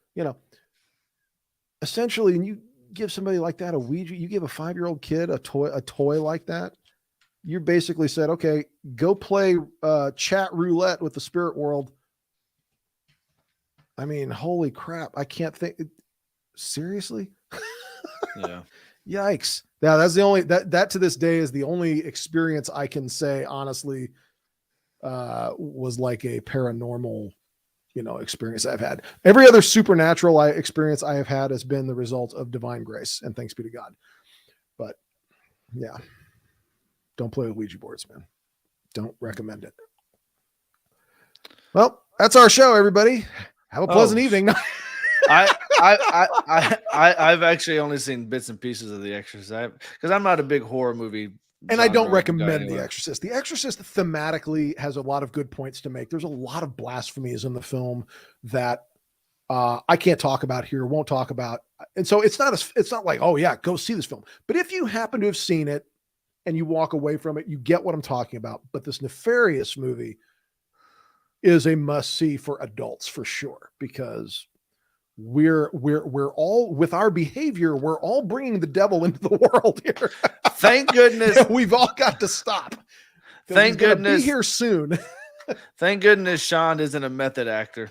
Essentially, and you give somebody like that a Ouija, you give a 5-year-old kid a toy like that. You basically said, okay, go play chat roulette with the spirit world. I mean, holy crap. I can't think. Seriously? Yeah. Yikes. Now that's the only, that to this day is the only experience I can say, honestly, was like a paranormal, experience I've had. Every other supernatural experience I have had has been the result of divine grace, and thanks be to God. But yeah. Don't play with Ouija boards, man. Don't recommend it. Well, that's our show, everybody. Have a pleasant evening. I've actually only seen bits and pieces of The Exorcist because I'm not a big horror movie. And I don't genre guy recommend anyway. The Exorcist. The Exorcist thematically has a lot of good points to make. There's a lot of blasphemies in the film that I can't talk about here, won't talk about. And so it's not like, oh yeah, go see this film. But if you happen to have seen it and you walk away from it, you get what I'm talking about. But this Nefarious movie is a must see for adults for sure, because we're all, with our behavior, we're all bringing the devil into the world here. Thank goodness. We've all got to stop. Thank goodness. Be here soon. Thank goodness Sean isn't a method actor.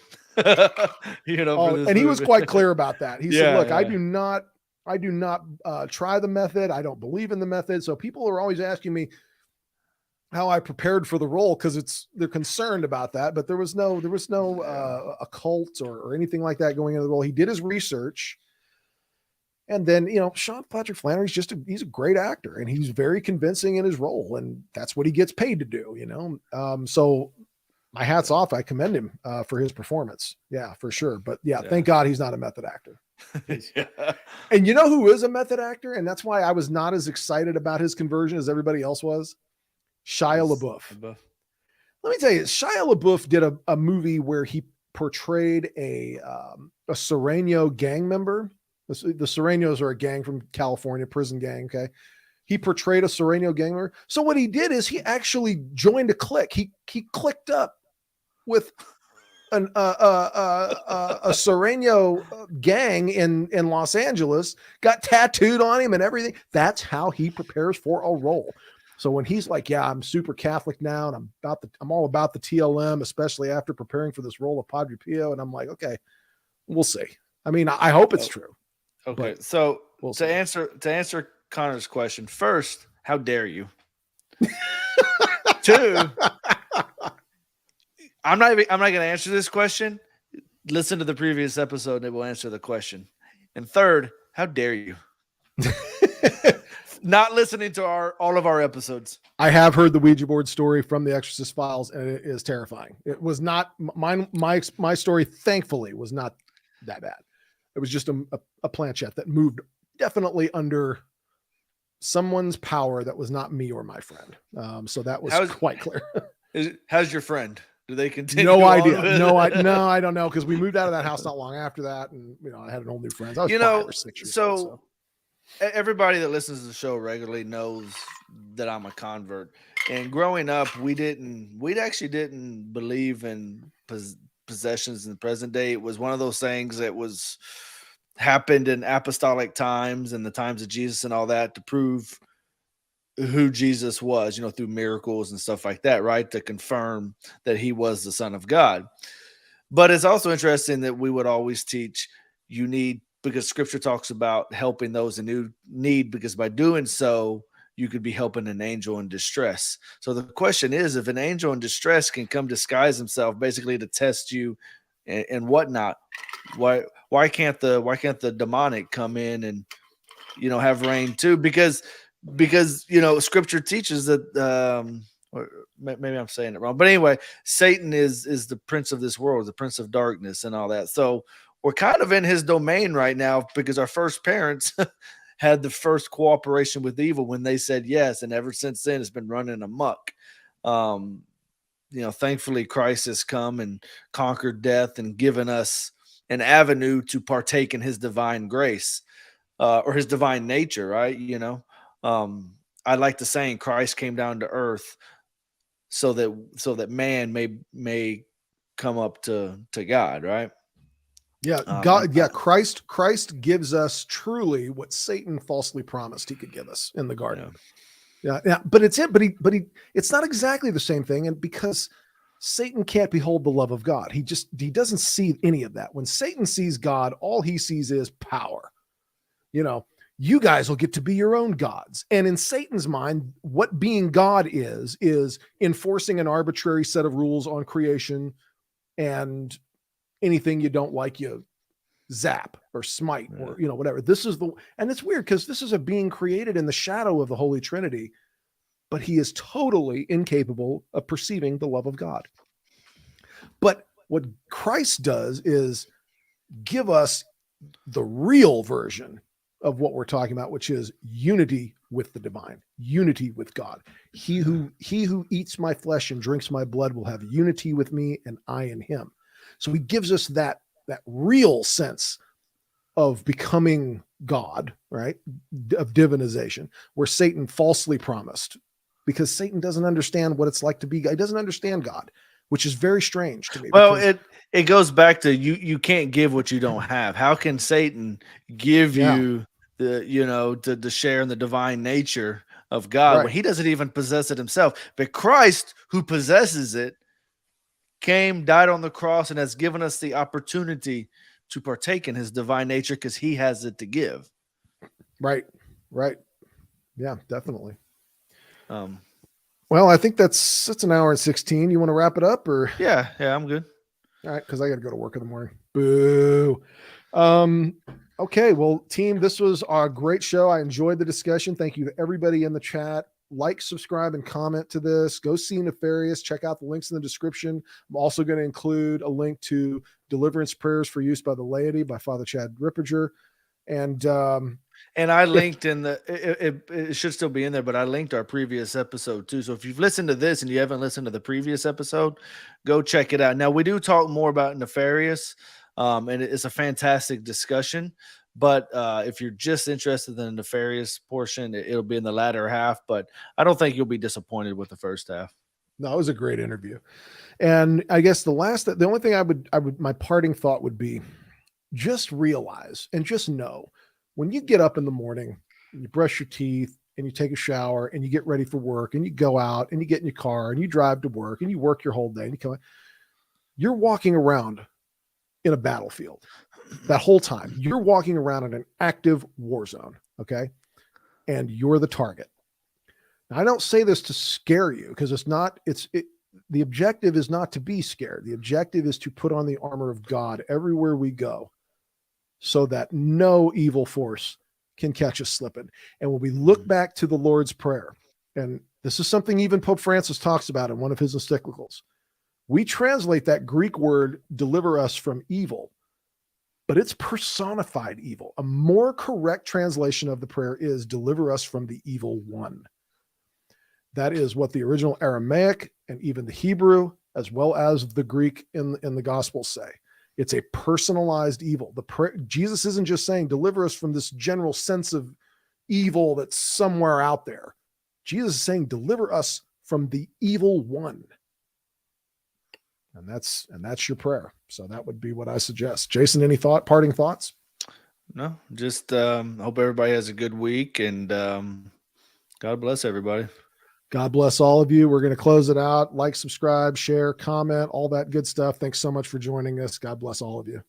You know, for this and he was movie. quite clear about that. He said, Yeah, look, yeah. I do not try the method. I don't believe in the method. So people are always asking me how I prepared for the role, because they're concerned about that. But there was no occult or anything like that going into the role. He did his research. And then, Sean Patrick Flanery is he's a great actor, and he's very convincing in his role, and that's what he gets paid to do, so my hat's off. I commend him for his performance. Yeah, for sure. But yeah, thank God he's not a method actor. Yeah. And you know who is a method actor? And that's why I was not as excited about his conversion as everybody else was. Shia LaBeouf. Let me tell you, Shia LaBeouf did a movie where he portrayed a Serrano gang member. The Serranos are a gang from California, prison gang. Okay. He portrayed a Serrano gang member. So what he did is he actually joined a clique. He clicked up with a Serrano gang in Los Angeles, got tattooed on him and everything. That's how he prepares for a role. So when he's like, yeah, I'm super Catholic now, and I'm all about the TLM, especially after preparing for this role of Padre Pio. And I'm like, okay, we'll see. I mean, I hope it's true. Okay. So we'll to answer Connor's question, first, how dare you? Two, I'm not going to answer this question. Listen to the previous episode and it will answer the question. And third, how dare you? Not listening to all of our episodes. I have heard the Ouija board story from the Exorcist Files, and it is terrifying. It was not my story, thankfully, was not that bad. It was just a planchette that moved definitely under someone's power that was not me or my friend. So that was quite clear. How's your friend? Do they continue? No idea. No, I don't know, because we moved out of that house not long after that, and I had an old new friends. I was 5 or 6 years old. So everybody that listens to the show regularly knows that I'm a convert. And growing up, we actually didn't believe in possessions in the present day. It was one of those things that happened in apostolic times and the times of Jesus and all that to prove who Jesus was, through miracles and stuff like that, right? To confirm that he was the Son of God. But it's also interesting that we would always teach because scripture talks about helping those in need, because by doing so, you could be helping an angel in distress. So the question is, if an angel in distress can come disguise himself basically to test you and whatnot, why can't the demonic come in and, have reign too? Because scripture teaches that, or maybe I'm saying it wrong, but anyway, Satan is the prince of this world, the prince of darkness and all that. So we're kind of in his domain right now, because our first parents had the first cooperation with evil when they said yes. And ever since then, it's been running amok. Thankfully Christ has come and conquered death and given us an avenue to partake in his divine grace, or his divine nature. Right. I like the saying, Christ came down to earth so that man may come up to God. Right. Yeah, God. Yeah, Christ gives us truly what Satan falsely promised he could give us in the garden. Yeah. But it's it's not exactly the same thing, and because Satan can't behold the love of God, he doesn't see any of that. When Satan sees God, all he sees is power. You guys will get to be your own gods. And in Satan's mind, what being God is enforcing an arbitrary set of rules on creation, and anything you don't like, you zap or smite or, whatever. And it's weird because this is a being created in the shadow of the Holy Trinity, but he is totally incapable of perceiving the love of God. But what Christ does is give us the real version of what we're talking about, which is unity with the divine, unity with God. He who eats my flesh and drinks my blood will have unity with me, and I in him. So he gives us that real sense of becoming God, right? Of divinization, where Satan falsely promised, because Satan doesn't understand what it's like to be God. He doesn't understand God, which is very strange to me. Well, because- it goes back to you can't give what you don't have. How can Satan give Yeah. you the share in the divine nature of God when Right. he doesn't even possess it himself? But Christ, who possesses it, came, died on the cross, and has given us the opportunity to partake in his divine nature because he has it to give. Right. Yeah, definitely. Um, Well, I think that's an hour and 16. You want to wrap it up, or? yeah, I'm good. All right, because I got to go to work in the morning. Boo. Okay, well, team, this was a great show. I enjoyed the discussion. Thank you to everybody in the chat. Like, subscribe, and comment to this. Go see Nefarious. Check out the links in the description. I'm also going to include a link to Deliverance Prayers for Use by the Laity by Father Chad Ripperger. And I linked it should still be in there, but I linked our previous episode too. So if you've listened to this and you haven't listened to the previous episode, go check it out. Now, we do talk more about Nefarious, and it's a fantastic discussion. But if you're just interested in the Nefarious portion, it'll be in the latter half. But I don't think you'll be disappointed with the first half. no, it was a great interview. And I guess the only thing I would my parting thought would be, just realize and just know, when you get up in the morning and you brush your teeth and you take a shower and you get ready for work and you go out and you get in your car and you drive to work and you work your whole day and you come, you're walking around in a battlefield. That whole time you're walking around in an active war zone. Okay. And you're the target. Now, I don't say this to scare you, because the objective is not to be scared. The objective is to put on the armor of God everywhere we go, so that no evil force can catch us slipping. And when we look back to the Lord's Prayer, and this is something even Pope Francis talks about in one of his encyclicals, we translate that Greek word, deliver us from evil, but it's personified evil. A more correct translation of the prayer is deliver us from the evil one. That is what the original Aramaic and even the Hebrew, as well as the Greek in the Gospels say. It's a personalized evil. Jesus isn't just saying, deliver us from this general sense of evil that's somewhere out there. Jesus is saying, deliver us from the evil one. And that's your prayer. So that would be what I suggest. Jason, any parting thoughts? No, just hope everybody has a good week, and God bless everybody. God bless all of you. We're going to close it out. Like, subscribe, share, comment, all that good stuff. Thanks so much for joining us. God bless all of you.